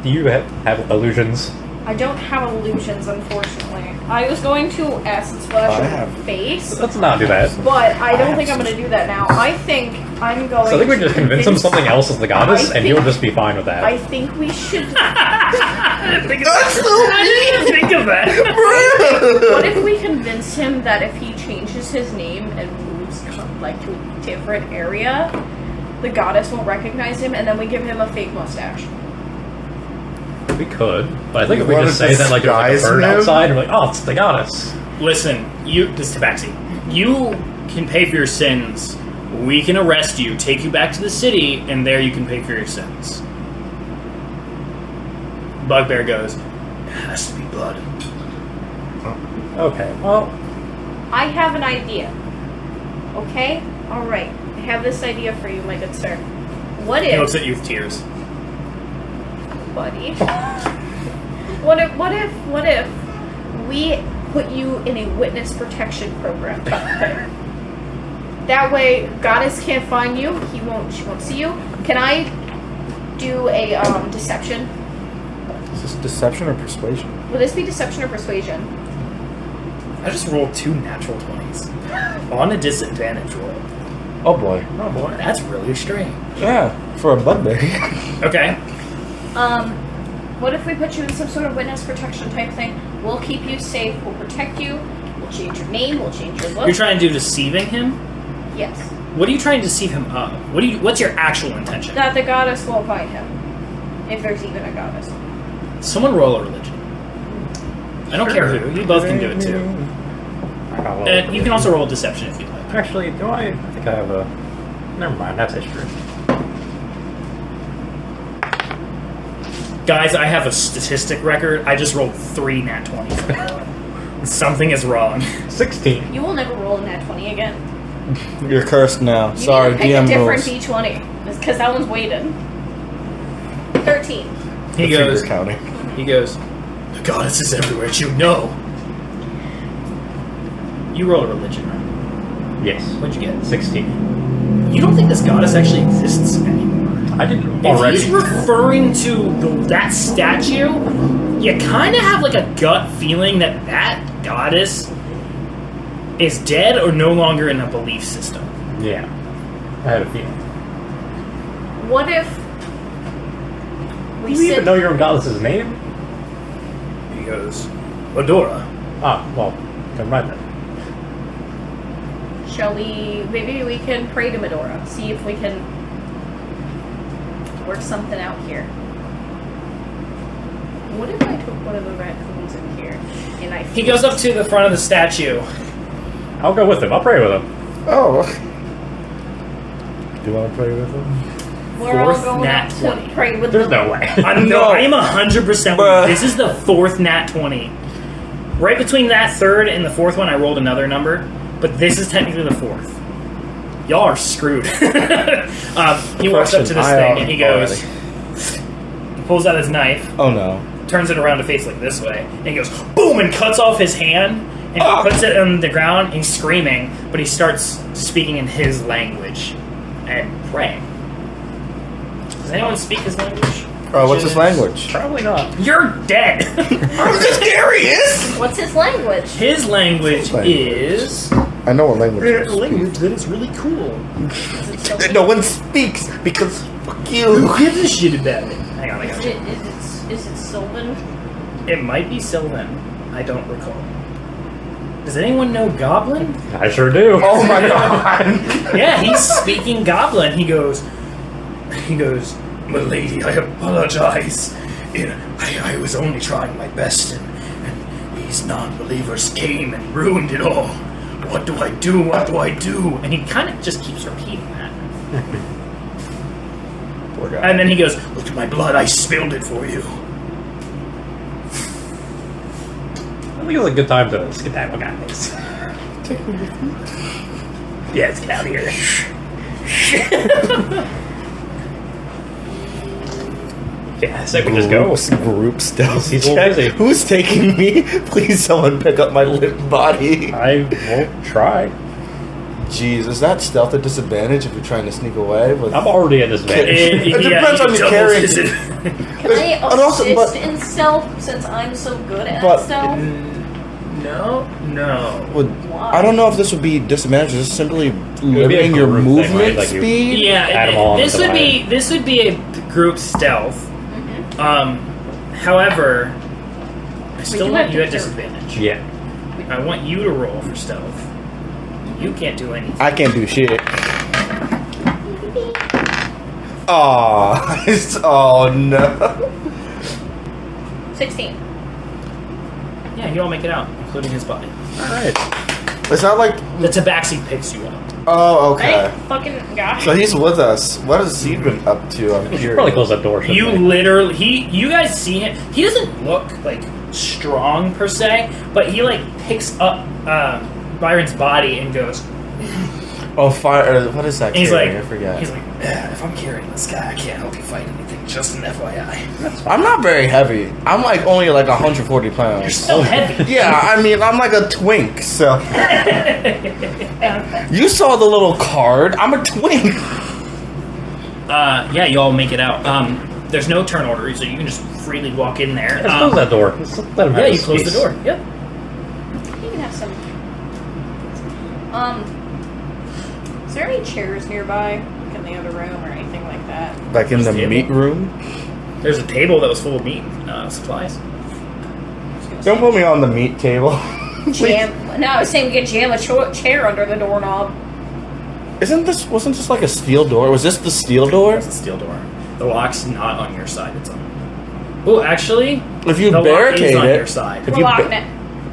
Do you have illusions? I don't have illusions, unfortunately. I was going to acid splash I on have. her face, Let's not do that. but I don't think I'm going to do that now. I think I'm going So I think we to just convince him something else is the goddess, I and think- he'll just be fine with that. I think we should... I didn't think of that. What if we convince him that if he changes his name and moves like to a different area, the goddess won't recognize him, and then we give him a fake mustache? We could, but I think if we What just if say that like there's like a disguise bird him? outside, and we're like, oh, it's the goddess. Listen, this is Tabaxi. You can pay for your sins. We can arrest you, take you back to the city, and there you can pay for your sins. Bugbear goes, it has to be blood. Okay, well, I have an idea. Okay? Alright. I have this idea for you, my good sir. What He looks if... at you with tears. buddy. What if we put you in a witness protection program? That way, goddess can't find you. She won't see you. Can I do a deception? Is this deception or persuasion? Will this be deception or persuasion? I just rolled 2 natural 20s. On a disadvantage roll. Oh boy. Oh boy, that's really strange. Yeah, for a bugbear. Okay. What if we put you in some sort of witness protection type thing? We'll keep you safe. We'll protect you. We'll change your name. We'll change your look. You're trying to do deceiving him? Yes. What are you trying to deceive him of? What's your actual intention? That the goddess won't find him. If there's even a goddess. Someone roll a religion. I don't care who. You both can do it too. And you can also roll deception if you'd like. Actually, do I think I have a... Never mind, that's history. Guys, I have a statistic record. I just rolled 3 nat 20s. Something is wrong. 16. You will never roll a nat 20 again. You're cursed now. You Sorry, need to pick DM a different rules. D20. Because that one's weighted. 13. He The goes, finger counting. he goes, the goddess is everywhere, you know. You roll a religion, right? Yes. What'd you get? 16. You don't think this goddess actually exists anymore? I didn't If already. he's referring to that statue, you kind of have like a gut feeling that that goddess is dead or no longer in a belief system. Yeah. I had a feeling. What if Do we you sit... even know your own goddess's name? He goes, Adora. Ah, well, never mind then. Shall we... Maybe we can pray to Medora. See if we can work something out here. What if I took one of the raccoons in here and I... He goes up to the front of the statue. I'll go with him. I'll pray with him. Oh. Do you want to play with him? We're all Fourth going nat up to 20. pray with There's the... no way. I am 100%. Bruh. This is the 4th nat 20. Right between that 3rd and the 4th one, I rolled another number, but this is technically the 4th. Y'all are screwed. He walks up to this thing and he goes, he pulls out his knife, Oh no. turns it around to face like this way, and he goes boom and cuts off his hand and he puts it on the ground and he's screaming, but he starts speaking in his language and praying. Does anyone speak his language? What's his language? Probably not. You're dead. I'm just curious. What's his language? His language is I know what language it a is. language that is really cool. Is it Sylvan? No one speaks because fuck Who you. gives a shit about it? Hang on, I got you. Is it Sylvan? It might be Sylvan. I don't recall. Does anyone know Goblin? I sure do. Oh my god. Yeah, he's speaking Goblin. He goes, my lady, I apologize. I was only trying my best, and these non-believers came and ruined it all. What do I do? What do I do? And he kind of just keeps repeating that. Poor guy. And then he goes, look at my blood, I spilled it for you. think it's a good time to skedaddle, guys. Yeah, let's get out of here. Yeah, I say we just go. Group stealth He's check. busy. Who's taking me? Please, someone pick up my limp body. I won't try. Jeez, is that stealth at disadvantage if you're trying to sneak away? With... I'm already at disadvantage. It depends on your carrying. Can I And also, assist but- in stealth since I'm so good at But- stealth? No. Why? I don't know if this would be disadvantage. It's simply be a limiting your group thing, movement right? Like you- speed. Yeah, Add 'em all this into would be mine. this would be a group stealth. However, I still do want have you to at do- disadvantage. Yeah. I want you to roll for stealth. You can't do anything. I can't do shit. Aw. Oh no. 16. Yeah, you all make it out, including his body. Alright. Is that like... The tabaxi picks you up. Oh, okay. Right? Fucking guy. So he's with us. What has he been up to? I'm We should curious. probably close that door. You literally, you guys see him. He doesn't look like strong per se, but he like picks up Byron's body and goes. Oh, fire. What is that? And he's carrying? like, I forget. He's like, if I'm carrying this guy, I can't help you fight anything. Just an FYI. I'm not very heavy. I'm like only like 140 pounds. You're so heavy. Yeah, I mean, I'm like a twink, so. You saw the little card. I'm a twink. Yeah, you all make it out. There's no turn order, so you can just freely walk in there. Let's close that door. Let's let him have Yeah, you his close the space. door. Yep. You can have some. Is there any chairs nearby, like in the other room or anything like that? Like in the Table. meat room. There's a table that was full of meat supplies. Don't put me on the meat table. Jam. No, I was saying we could jam a chair under the doorknob. Wasn't this like a steel door? Was this the steel door? It's a steel door. The lock's not on your side. It's on. Oh, actually, If you the lock barricade is on it, your side. if We're you locking it.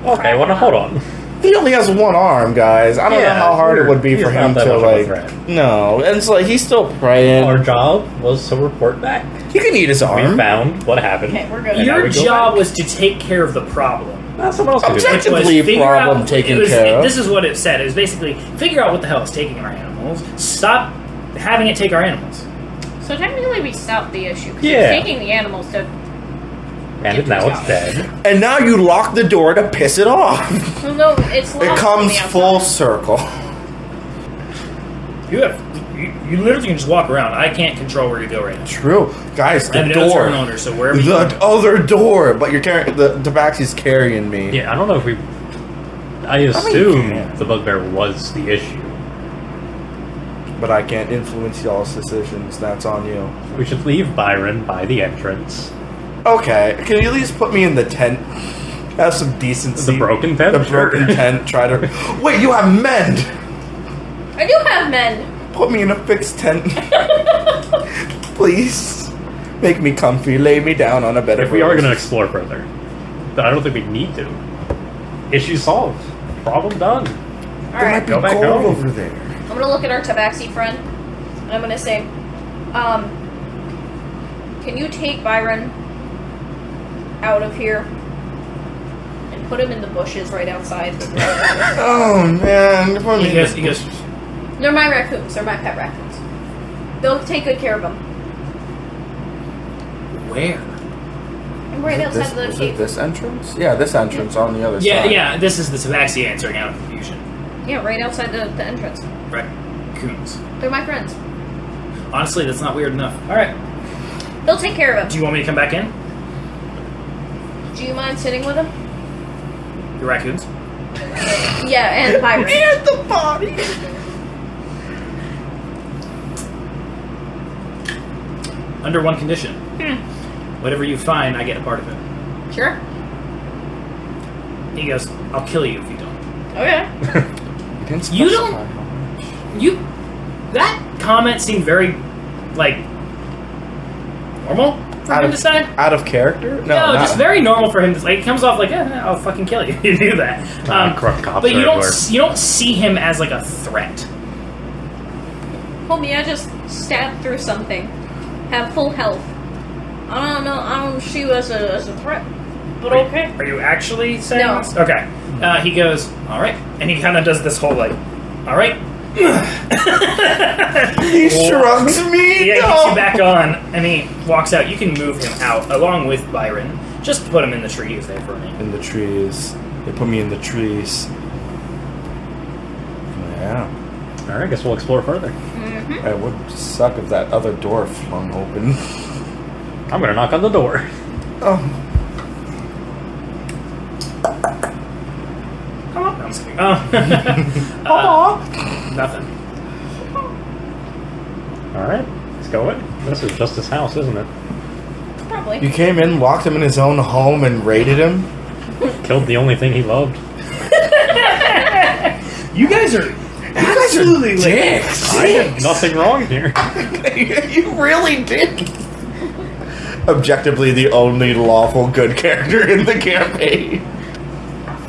Okay, well, now hold on. he only has one arm, guys. I don't know Yeah, how hard it would be he's for not him that to much of a like. threat. No, and it's like he's still praying. Our job was to report back. He can eat his We arm. found what happened. Okay, we're good. And now Your we go job back. was to take care of the problem. Someone else can do that. Objective- Which was Effectively figure problem out- taken it was- care of. This is what it said. It was basically figure out what the hell is taking our animals. Stop having it take our animals. So technically we stopped the issue. 'Cause Yeah. it's taking the animals to... And now it's dead. And now you lock the door to piss it off. Well, no, it's locked It from comes the outside. full circle. You literally can just walk around. I can't control where you go right now. True, guys. I The have no door. turn owner, so wherever you The go. other door, but you're carrying the tabaxi's carrying me. Yeah, I don't know if we. I assume can't. the bugbear was the issue. But I can't influence y'all's decisions. That's on you. We should leave Byron by the entrance. Okay, can you at least put me in the tent? Have some decency. The broken tent? The Sure. broken tent. Try to. Wait, you have mend. I do have men. Put me in a fixed tent. Please. Make me comfy. Lay me down on a bed If of we are roses. going to explore further, but I don't think we need to. Issue solved. Problem done. There might Alright, be Go back gold home. over there. I'm gonna look at our tabaxi friend, and I'm gonna say, can you take Byron out of here and put him in the bushes right outside? Oh man, put me He goes, he goes, They're my raccoons. They're my pet raccoons. They'll take good care of them. where? I'm right outside the Is it gate. this entrance? Yeah, this entrance on the other Yeah, side. yeah, this is the tabaxi answering out of confusion. Yeah, right outside the entrance. Raccoons. They're my friends. Honestly, that's not weird enough. Alright. They'll take care of Do him. you want me to come back in? Do you mind sitting with him? The raccoons? Yeah, and Byron. And the body. Under one condition. Whatever you find, I get a part of it. Sure. He goes, I'll kill you if you don't. Okay. Didn't You specify don't- how much. That comment seemed very, like, normal for Out him of, to say. out of character? No, not- just very normal for him to, like, it comes off like, I'll fucking kill you. You do that. Corrupt cops But are you don't, everywhere. you don't see him as, like, a threat. Homie, I just stabbed through something. Have full health. I don't know. I don't see you as a threat. But okay. Are you actually saying No. this? Okay. He goes, all right. And he kind of does this whole, like, all right. He shrugs me. Yeah, he gets you back on, and he walks out. You can move him out, along with Byron. Just put him in the trees there for me. In the trees. They put me in the trees. Yeah. Alright, I guess we'll explore further. It would suck if that other door flung open. I'm gonna knock on the door. Oh. Come on. I'm just kidding. Nothing. Alright, let's go in. This is just his house, isn't it? Probably. You came in, locked him in his own home, and raided him? Killed the only thing he loved. You guys are absolutely dicks. I did nothing wrong here. You really did. Objectively, the only lawful good character in the campaign.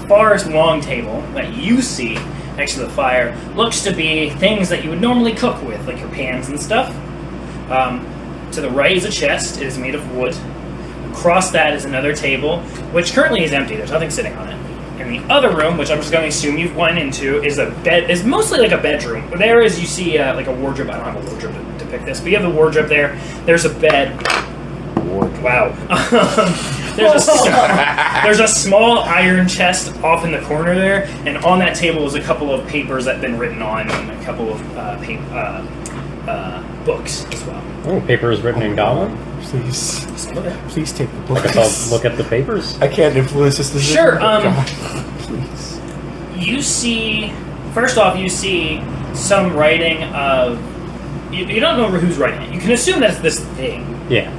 Far's long table that you see next to the fire looks to be things that you would normally cook with, like your pans and stuff. To the right is a chest. It is made of wood. Across that is another table, which currently is empty. There's nothing sitting on it. In the other room, which I'm just going to assume you've went into, is a bed. Is mostly like a bedroom. There is, you see, like a wardrobe. I don't have a wardrobe to depict this, but you have the wardrobe there. There's a bed. Wardrobe. Wow. There's a small iron chest off in the corner there, and on that table is a couple of papers that have been written on, and a couple of books as well. Oh, paper is written in Goblin. Please. Some of it. Please take the I book. guess I'll look at the papers. I can't influence this decision. Sure, God, please. You see, first off, you see some writing of. You don't know who's writing it. You can assume that it's this thing. Yeah.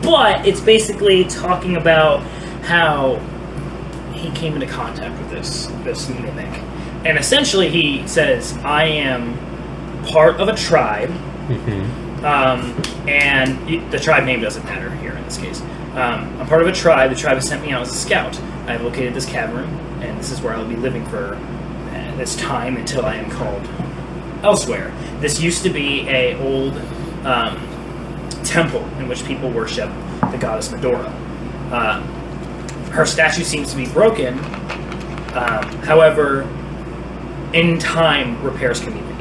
But it's basically talking about how he came into contact with this mimic. And essentially he says, I am part of a tribe, and the tribe name doesn't matter here in this case. I'm part of a tribe. The tribe has sent me out as a scout. I have located this cavern, and this is where I'll be living for this time until I am called elsewhere. This used to be a old temple in which people worship the goddess Medora. Her statue seems to be broken. However, in time, repairs can be made.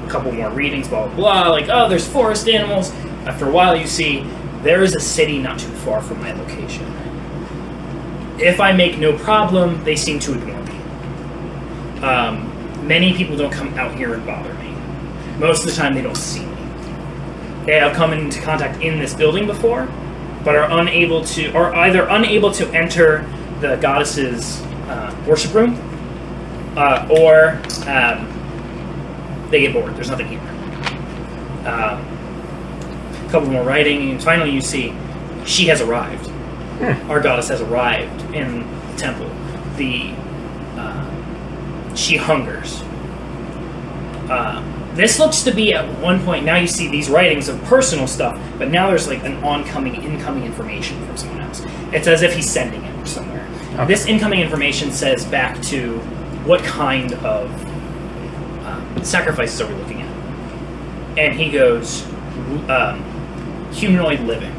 A couple more readings, blah, blah, blah, like, oh, there's forest animals. After a while, you see, there is a city not too far from my location. If I make no problem, they seem to ignore me. Many people don't come out here and bother me. Most of the time, they don't see me. They have come into contact in this building before, but are either unable to enter the goddess's worship room, or they get bored. There's nothing here. A couple more writing, and finally you see she has arrived. Our goddess has arrived in the temple. She hungers. This looks to be at one point, now you see these writings of personal stuff, but now there's like an incoming information from someone else. It's as if he's sending it somewhere. Okay. This incoming information says back to what kind of sacrifices are we looking at? And he goes, humanoid living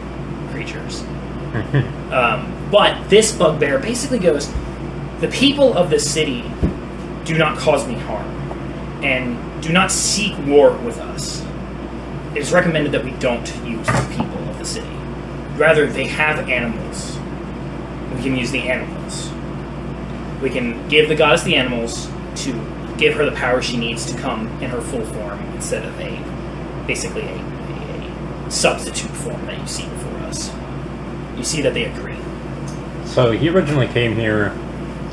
creatures. But this bugbear basically goes, the people of the city do not cause me harm, and do not seek war with us. It is recommended that we don't use the people of the city. Rather, they have animals. We can use the animals. We can give the goddess the animals to give her the power she needs to come in her full form instead of basically a substitute form that you see before us. You see that they agree. So he originally came here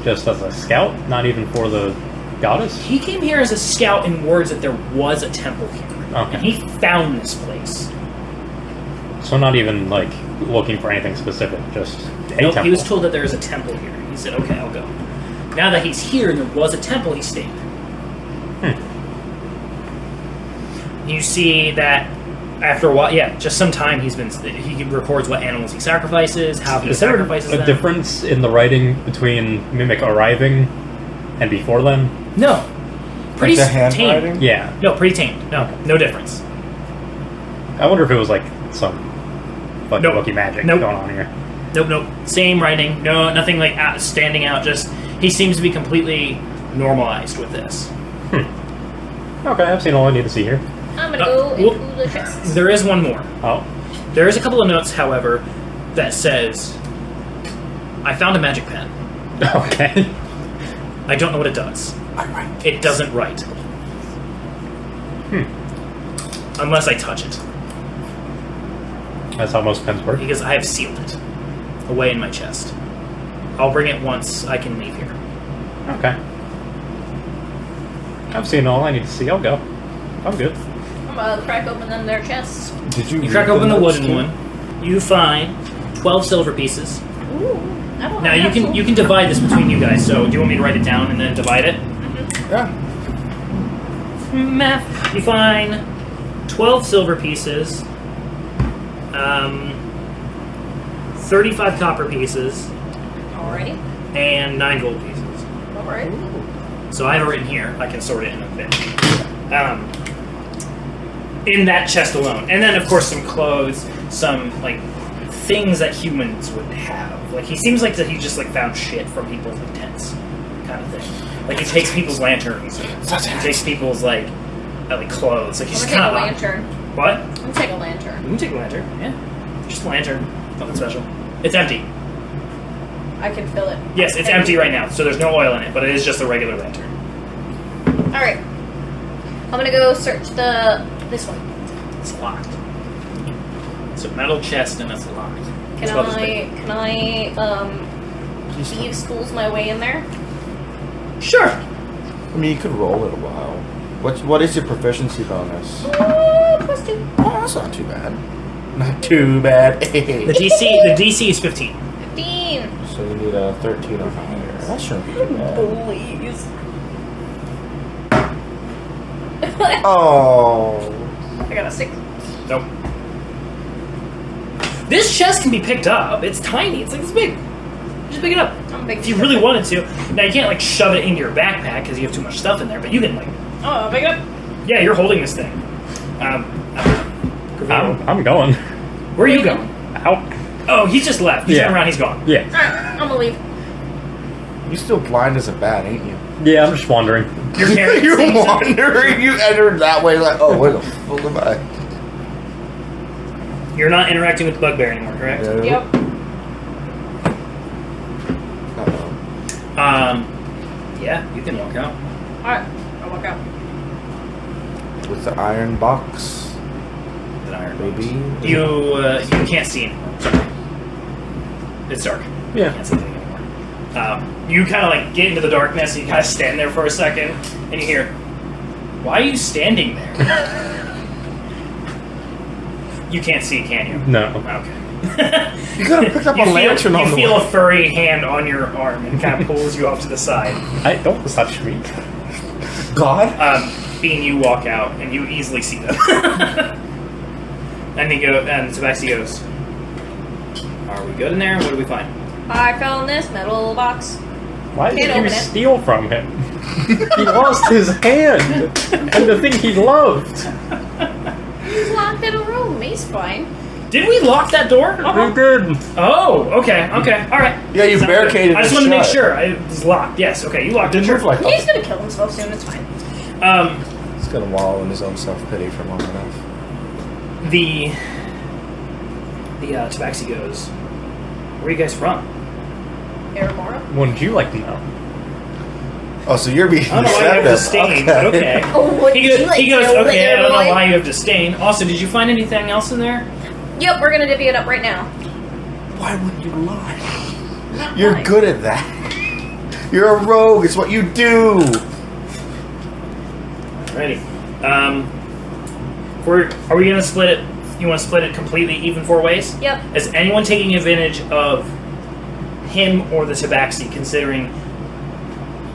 just as a scout, not even for the goddess? He came here as a scout in words that there was a temple here. Okay. And he found this place. So not even, like, looking for anything specific, just a temple. He was told that there is a temple here. He said, okay, I'll go. Now that he's here and there was a temple, he stayed. You see that after a while, just some time he records what animals he sacrifices, how he sacrifices them. Is there a difference in the writing between Mimic arriving and before then? No. Pretty like the handwriting? tame. Yeah. No, pretty tame. No, no difference. I wonder if it was like some fucking Nope. Wookiee magic Nope. going on here. Nope. Same writing. No, nothing like standing out. Just he seems to be completely normalized with this. Okay, I've seen all I need to see here. I'm gonna go into the chests. There is one more. Oh. There is a couple of notes, however, that says, "I found a magic pen. Okay. I don't know what it does. It doesn't write. Unless I touch it, That's how most pens work. because I have sealed it away in my chest. I'll bring it once I can leave here." Okay. I've seen all I need to see. I'll go. I'm good. I'm gonna crack open them their chests. Did you? You crack open the wooden one. You find 12 silver pieces. Ooh, I don't Now have you can divide this between you guys. So do you want me to write it down and then divide it? Yeah. Math. You find 12 silver pieces, 35 copper pieces, Alrighty. and 9 gold pieces. Alright. So I have it written here. I can sort it in a bit. In that chest alone, and then of course some clothes, some like things that humans would have. Like he seems like that he just like found shit from people's like, tents, kind of thing. Like he takes people's lanterns. He takes people's like clothes. Like he's I'm gonna kind take a of lantern. What? I'm gonna take a lantern. You can take a lantern. Yeah, just a lantern. Nothing special. It's empty. I can fill it. Yes, it's empty right now, so there's no oil in it, but it is just a regular lantern. Alright. I'm gonna go search this one. It's locked. It's a metal chest and it's locked. Can I thieves tools my way in there? Sure. I mean, you could roll it a while. What is your proficiency bonus? +2. Oh, that's not too bad. Not too bad. The DC is 15. 15. So you need a 13 or higher. That shouldn't be too bad. Please. Oh. I got a 6. Nope. This chest can be picked up. It's tiny. It's like this big. Just pick it up. I'm a big If you really wanted to. Now you can't like shove it into your backpack because you have too much stuff in there. But you can like. Oh, I'll pick it up. Yeah, you're holding this thing. I'm going. Where are you going? Out. Oh, he's just left. He's Yeah. turned around. He's gone. Yeah. Alright, I'm gonna leave. You're still blind as a bat, ain't you? Yeah, I'm just wandering. You're carrying. You're wandering. You entered that way like, oh, where the fuck am I? You're not interacting with the bugbear anymore, correct? No. Yep. Uh-oh. Yeah, you can walk out. Alright, I'll walk out. With the iron box, An iron maybe. You can't see anymore. Sorry. It's dark. You Yeah. can't see anything anymore. You kind of like get into the darkness and you kind of stand there for a second and you hear, "Why are you standing there?" You can't see, can you? No. Okay. You could have picked up a lantern on You the feel way. a furry hand on your arm and kind of pulls you off to the side. I don't touch me. God? Being you walk out and you easily see them. And Tabaxi goes, "Are we good in there? What do we find?" I found this metal box. Why Can't did open you it. steal from him? He lost his hand and the thing he loved. He's locked in a room. He's fine. Did we lock that door? We did. Oh, okay, all right. Yeah, you Sounds barricaded good. I just it want to make shut. sure it was locked. Yes, okay, you locked it. Didn't move like He's gonna kill himself soon. It's fine. He's gonna wallow in his own self-pity for long enough. The Tabaxi goes, "Where are you guys from?" Aramora. Wouldn't you like to know? Oh, so you're being I don't know why you have disdain, but okay. Oh, what He goes, "Okay, I don't know why you have disdain." Also, did you find anything else in there? Yep, we're gonna divvy it up right now. Why would you lie? Not You're mine. good at that. You're a rogue. It's what you do. Alrighty. Are we gonna split it? You want to split it completely even 4 ways? Yep. Is anyone taking advantage of him or the Tabaxi, considering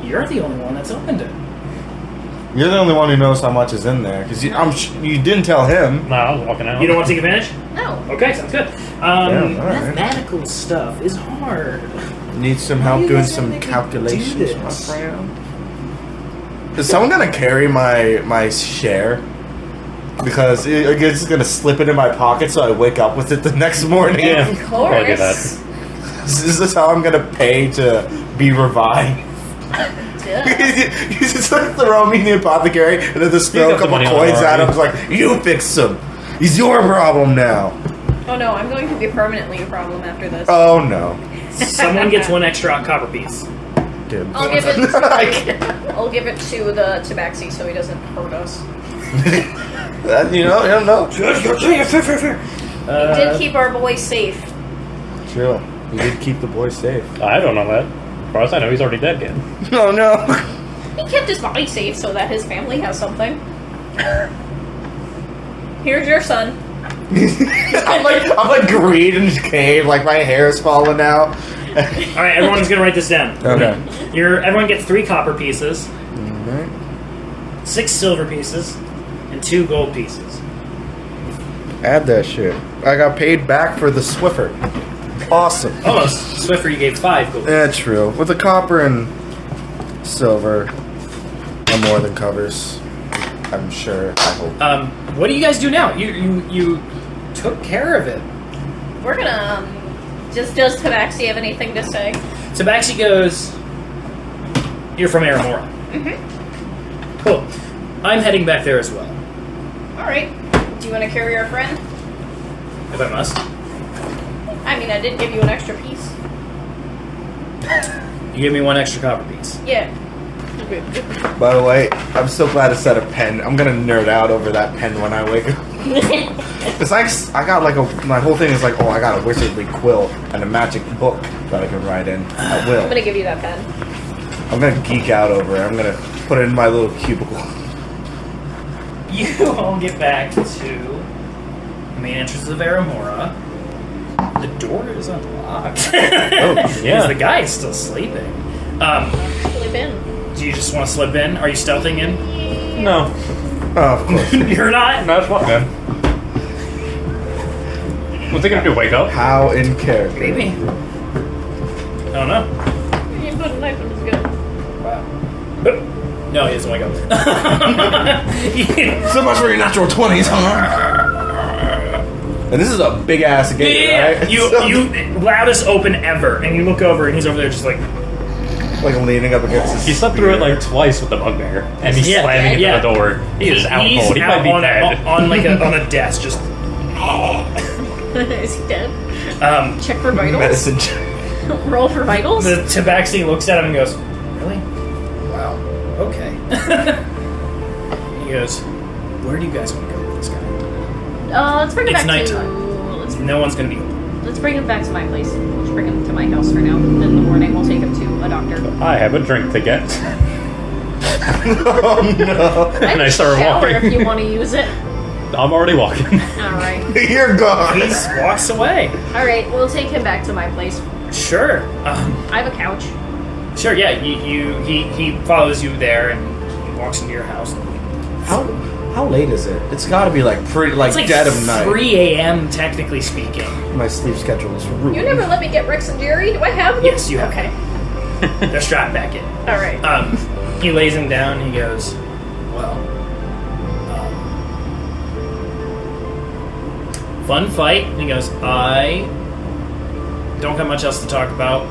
you're the only one that's opened it? You're the only one who knows how much is in there because you didn't tell him. No, I was walking out. You don't want to take advantage? No. Okay, sounds good. alright. Mathematical stuff is hard. Need some Why help you doing guys some gotta make me calculations, do my this? friend. Is someone gonna carry my share? Because it's gonna slip it in my pocket, so I wake up with it the next morning. Yeah, Of I'll do that. course. Is this how I'm gonna pay to be revived? Yeah. You just like throw me in the apothecary and then just throw a got the couple money on coins him at him. already. It's like, you fix him. He's your problem now. Oh no, I'm going to be permanently a problem after this. Oh no. Someone gets one extra copper piece. Dude. I'll give it. I can't. I'll give it to the Tabaxi so he doesn't hurt us. You know, I don't know. We did keep our boy safe. True. You did keep the boy safe. I don't know that. As far as I know, he's already dead again. Oh no. He kept his body safe so that his family has something. Here's your son. I'm like green in his cave, like my hair is falling out. All right, everyone's gonna write this down. Okay. Everyone gets 3 copper pieces, 6 silver pieces, and 2 gold pieces. Add that shit. I got paid back for the Swiffer. Awesome. Almost. Swiffer, you gave 5 gold. Yeah, true. With the copper and silver, I'm more than covers. I'm sure. I hope. What do you guys do now? You took care of it. We're gonna. Does Tabaxi have anything to say? Tabaxi goes, you're from Aramora. Mm-hmm. Cool. I'm heading back there as well. Alright. Do you want to carry our friend? If I must. I mean, I did give you an extra piece. You give me 1 extra copper piece. Yeah. By the way, I'm so glad it's set a pen. I'm gonna nerd out over that pen when I wake up. It's like I got like my whole thing is like, oh, I got a wizardly quill and a magic book that I can write in at will. I'm gonna give you that pen. I'm gonna geek out over it. I'm gonna put it in my little cubicle. You all get back to the main entrance of Aramora. The door is unlocked. Oh, Because the guy is still sleeping. Slip in. Do you just want to slip in? Are you stealthing in? No. Oh, of course. You're not? No, it's not good. What's he gonna do, wake up? How in character? Maybe. I don't know. You put a knife in his gun. No, he doesn't wake up. So much for your natural 20s, huh? And this is a big ass gate, right? You loudest open ever, and you look over, and he's over there just like. Like leaning up against his He slept through it like twice with the bugbear, and he's Yeah, slamming into yeah. the door. He is out He's cold. He out might be on, dead. on a desk, just. Is he dead? Check for vitals. medicine check. Roll for vitals. The Tabaxi looks at him and goes, "Really? Wow. Okay." He goes, "Where do you guys want to go with this guy? Let's bring him It's back to. nighttime. No one's gonna be home." Let's bring him back to my place. Let's bring him to my house for now. In the morning, we'll take him to a doctor. I have a drink to get. Oh no. And I start shower walking. if you want to use it. I'm already walking. All right. You're gone. He walks away. All right. We'll take him back to my place. Sure. I have a couch. Sure. Yeah. He follows you there and he walks into your house. How late is it? It's got to be like pretty It's like dead of night. 3 a.m. technically speaking. My sleep schedule is ruined. You never let me get Rex and Jerry. Do I have them? Yes, you have. Okay. They're strapped back in. All right. He lays him down and he goes, "Well, fun fight." And he goes, "I don't have much else to talk about.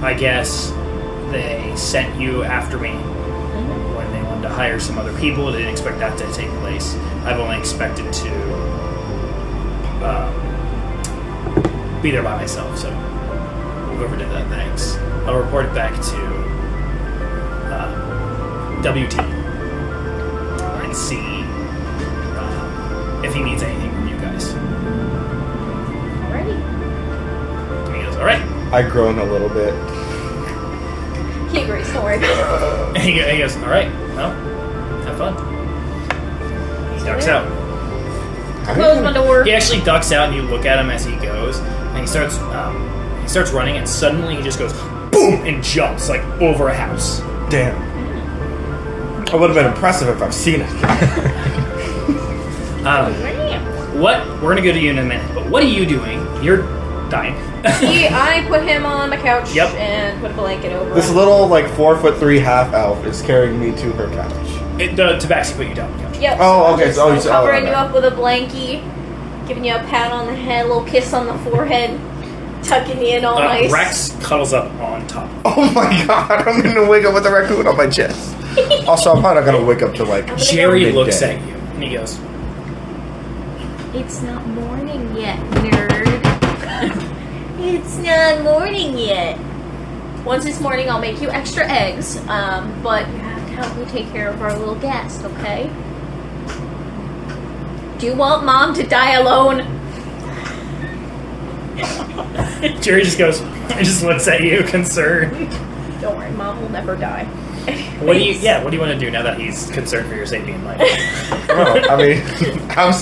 I guess they sent you after me when they wanted to hire some other people. They didn't expect that to take place. I've only expected to be there by myself, so whoever did that, thanks. I'll report it back to WT and see if he needs anything from you guys." Alrighty. And he goes, "All right." I groan a little bit. He agrees. Don't worry. And he goes, "All right, well, have fun." He ducks out. Close my door. He actually ducks out, and you look at him as he goes, and he starts running, and suddenly he just goes boom and jumps like over a house. Damn. It would have been impressive if I've seen it. What we're gonna go to you in a minute, but what are you doing? You're dying. I put him on my couch Yep. and put a blanket over This him. little like 4'3" half elf is carrying me to her couch. The Tabaxi put you down on the couch. Yep. Oh, okay, Just so- oh, you said- oh, covering okay. you up with a blankie. Giving you a pat on the head, a little kiss on the forehead, tucking you in all nice. Rex cuddles up on top. Oh my god, I'm gonna wake up with a raccoon on my chest. Also, I'm probably not gonna wake up till like Jerry midday. looks at you and he goes, It's not morning yet, nerd. It's not morning yet. Once it's morning, I'll make you extra eggs, but you have to help me take care of our little guest, okay? Do you want Mom to die alone? Jerry just goes, and just looks at you, concerned. Don't worry, Mom will never die. What do you want to do now that he's concerned for your safety in life? Well, I mean, I'm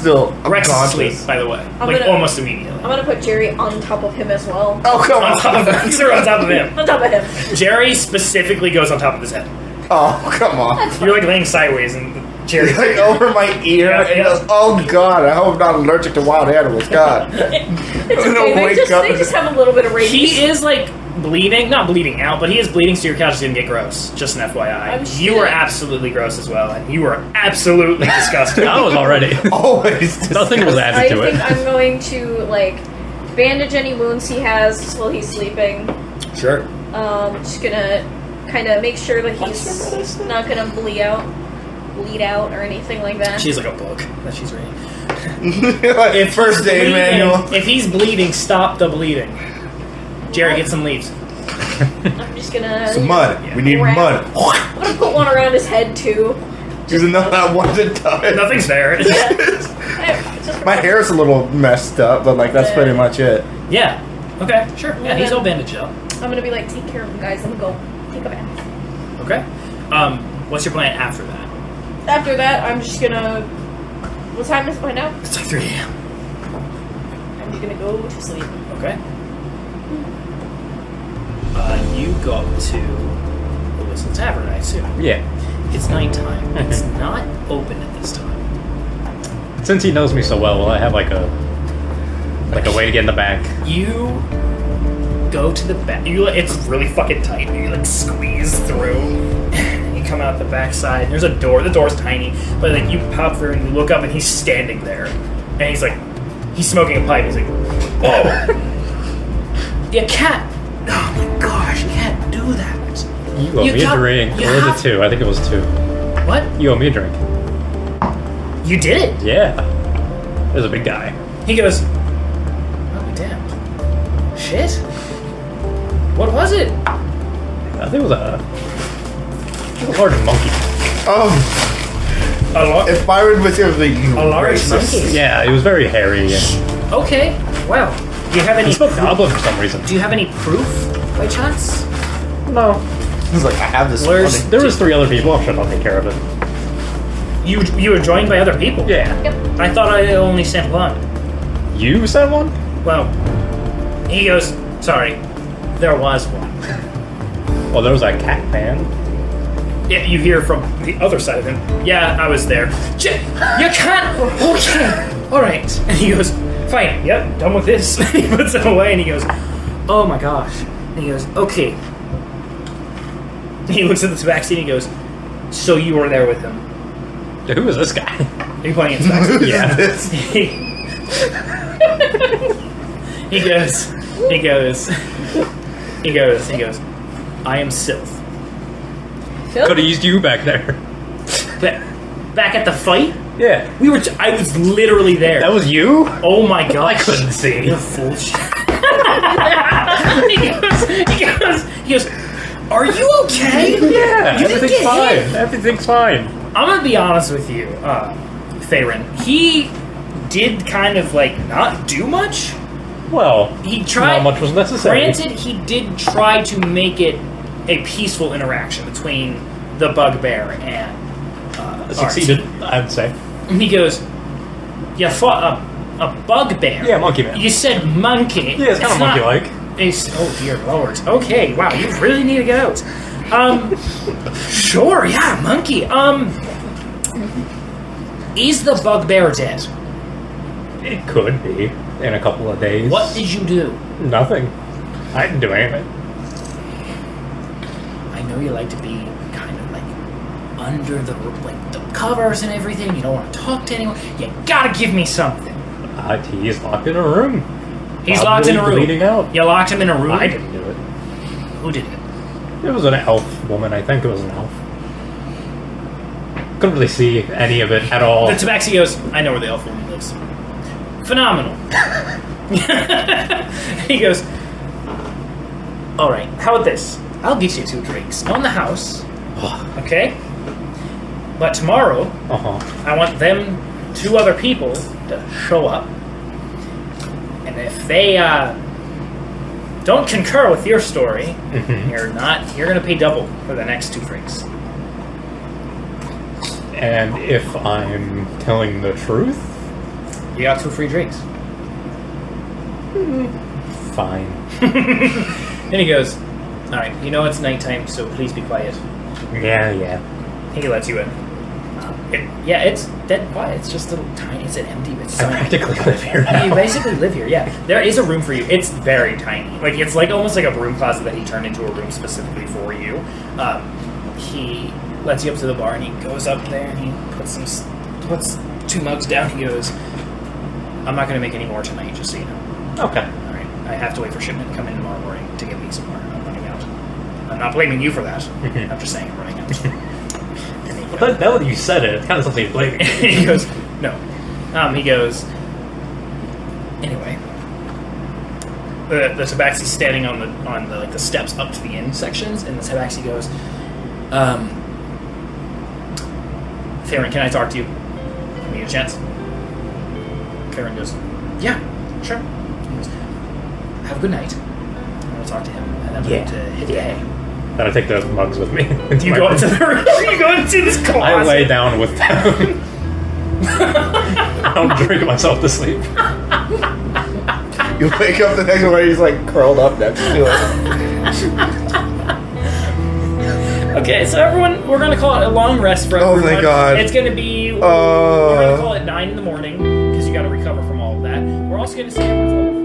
Rex is conscious. asleep, by the way. I'm Like, gonna- almost immediately. I'm gonna put Jerry on top of him as well. Oh, come On top of on. him. You're on top of him. On top of him. Jerry specifically goes on top of his head. Oh, come on. You're like laying sideways and Jerry's Like over my ear. Yeah, and yeah. goes, oh god, I hope I'm not allergic to wild animals. God. It's gonna okay. wake They up just have a little bit of rabies. He is like bleeding, not bleeding out, but he is bleeding, so your couch is gonna get gross. Just an FYI. I'm You were absolutely gross as well, and you were absolutely disgusting. I was already. Always. Nothing was I added to think it. I'm going to like bandage any wounds he has while he's sleeping. Sure. Just gonna kind of make sure that he's not gonna bleed out or anything like that. She's like a book that she's reading. Like, first aid manual. If he's bleeding, stop the bleeding. Jerry, get some leaves. I'm just gonna Some mud. We need wrap- mud. I'm gonna put one around his head too. There's enough that wasn't done. Nothing's there. Just My hair's a little messed up, but like that's Yeah. pretty much it. Yeah. Okay. Sure. Yeah, he's all bandaged up. I'm gonna be like, take care of him, guys. I'm gonna go take a bath. Okay. What's your plan after that? After that, I'm just gonna. What time is it right now? It's like 3 a.m. I'm just gonna go to sleep. Okay. You got to the Whistle Tavern, I assume. Yeah. It's nighttime. It's not open at this time. Since he knows me so well, will I have like a way to get in the back? You go to the back. It's really fucking tight. You like squeeze through. You come out the back side. There's a door. The door's tiny, but like you pop through and you look up and he's standing there, and he's smoking a pipe. He's like, "Whoa, you can't! Oh my gosh, you can't do that." You owe me a drink. Or was it 2? I think it was 2. What? You owe me a drink. You did it? Yeah. There's a big guy. He goes, "Oh damn, shit. What was it?" I think it was a large monkey. A lot. If Byron was here, the you A large racist. monkey. Yeah, it was very hairy. And Okay. Well, do you have any? he smelled goblin for some reason. Do you have any proof, by chance? No. He's like, I have this Where's- money. There was 3 other people. I'm sure they'll take care of it. You were joined by other people. Yeah. I thought I only sent one. You said one? Well, he goes, "Sorry, there was one." Well, there was a cat man. Yeah, you hear from the other side of him. "Yeah, I was there." You can't. Okay. All right. And he goes, "Fine. Yep. Done with this." He puts it away and he goes, "Oh my gosh." And he goes, "Okay." He looks at the back seat and he goes, "So you were there with him?" Who is this guy? Are you pointing at his back seat? Yeah. He goes, "I am Sylph." Phil? Could have used you back there. Back at the fight? Yeah. I was literally there. That was you? Oh my god. I couldn't see. You're full of shit. he goes, "Are you okay?" Yeah, You didn't everything's get fine. hit. Everything's fine. I'm gonna be honest with you, Theron. He did kind of like not do much. Well, He tried. not much was necessary. Granted, he did try to make it a peaceful interaction between the bugbear and Succeeded, I would say. And he goes, "You fought a bugbear." Yeah, monkey man. You said monkey. Yeah, it's kind of not- monkey-like. Oh dear lord. Okay, wow, you really need to get out. Sure, yeah, monkey. Is the bugbear dead? It could be in a couple of days. What did you do? Nothing. I didn't do anything. I know you like to be kind of like under the covers and everything. You don't want to talk to anyone. You gotta give me something. He's locked in a room. He's locked in a room. Bleeding out. You locked him in a room? I didn't do it. Who did it? It was an elf woman. I think it was an elf. Couldn't really see any of it at all. The Tabaxi goes, I know where the elf woman lives. Phenomenal. He goes, alright, how about this? I'll get you 2 drinks on the house. Okay? But tomorrow, I want them 2 other people to show up. And if they don't concur with your story, you're gonna pay double for the next 2 drinks. And if I'm telling the truth? You got 2 free drinks. Fine. Then he goes, alright, you know it's nighttime, so please be quiet. Yeah. He lets you in. It's dead quiet. It's just a little tiny. It's an empty. It's I practically live here now. You basically live here. Yeah, there is a room for you. It's very tiny. Like it's like almost like a broom closet that he turned into a room specifically for you. He lets you up to the bar and he goes up there and he puts 2 mugs down. He goes, "I'm not going to make any more tonight, just so you know." Okay. All right. I have to wait for shipment to come in tomorrow morning to get me some more. I'm running out. I'm not blaming you for that. I'm just saying I'm running out. But now that you said it, it's kind of something to blame. He goes, no. He goes, anyway. The Tabaxi standing on the steps up to the inn sections, and the Tabaxi goes, Theron, can I talk to you? Give me a chance. Theron goes, yeah, sure. He goes, have a good night. I'm going to talk to him, and I'm going to hit the hay. Then I take those mugs with me. You go into the room. You go into this closet. I lay down with them. I don't drink myself to sleep. You wake up the next morning, he's like curled up next to it. Okay, so everyone, we're gonna call it a long rest for everyone. Oh my god. It's gonna be, we're gonna call it 9 in the morning, because you gotta recover from all of that. We're also gonna say everyone's level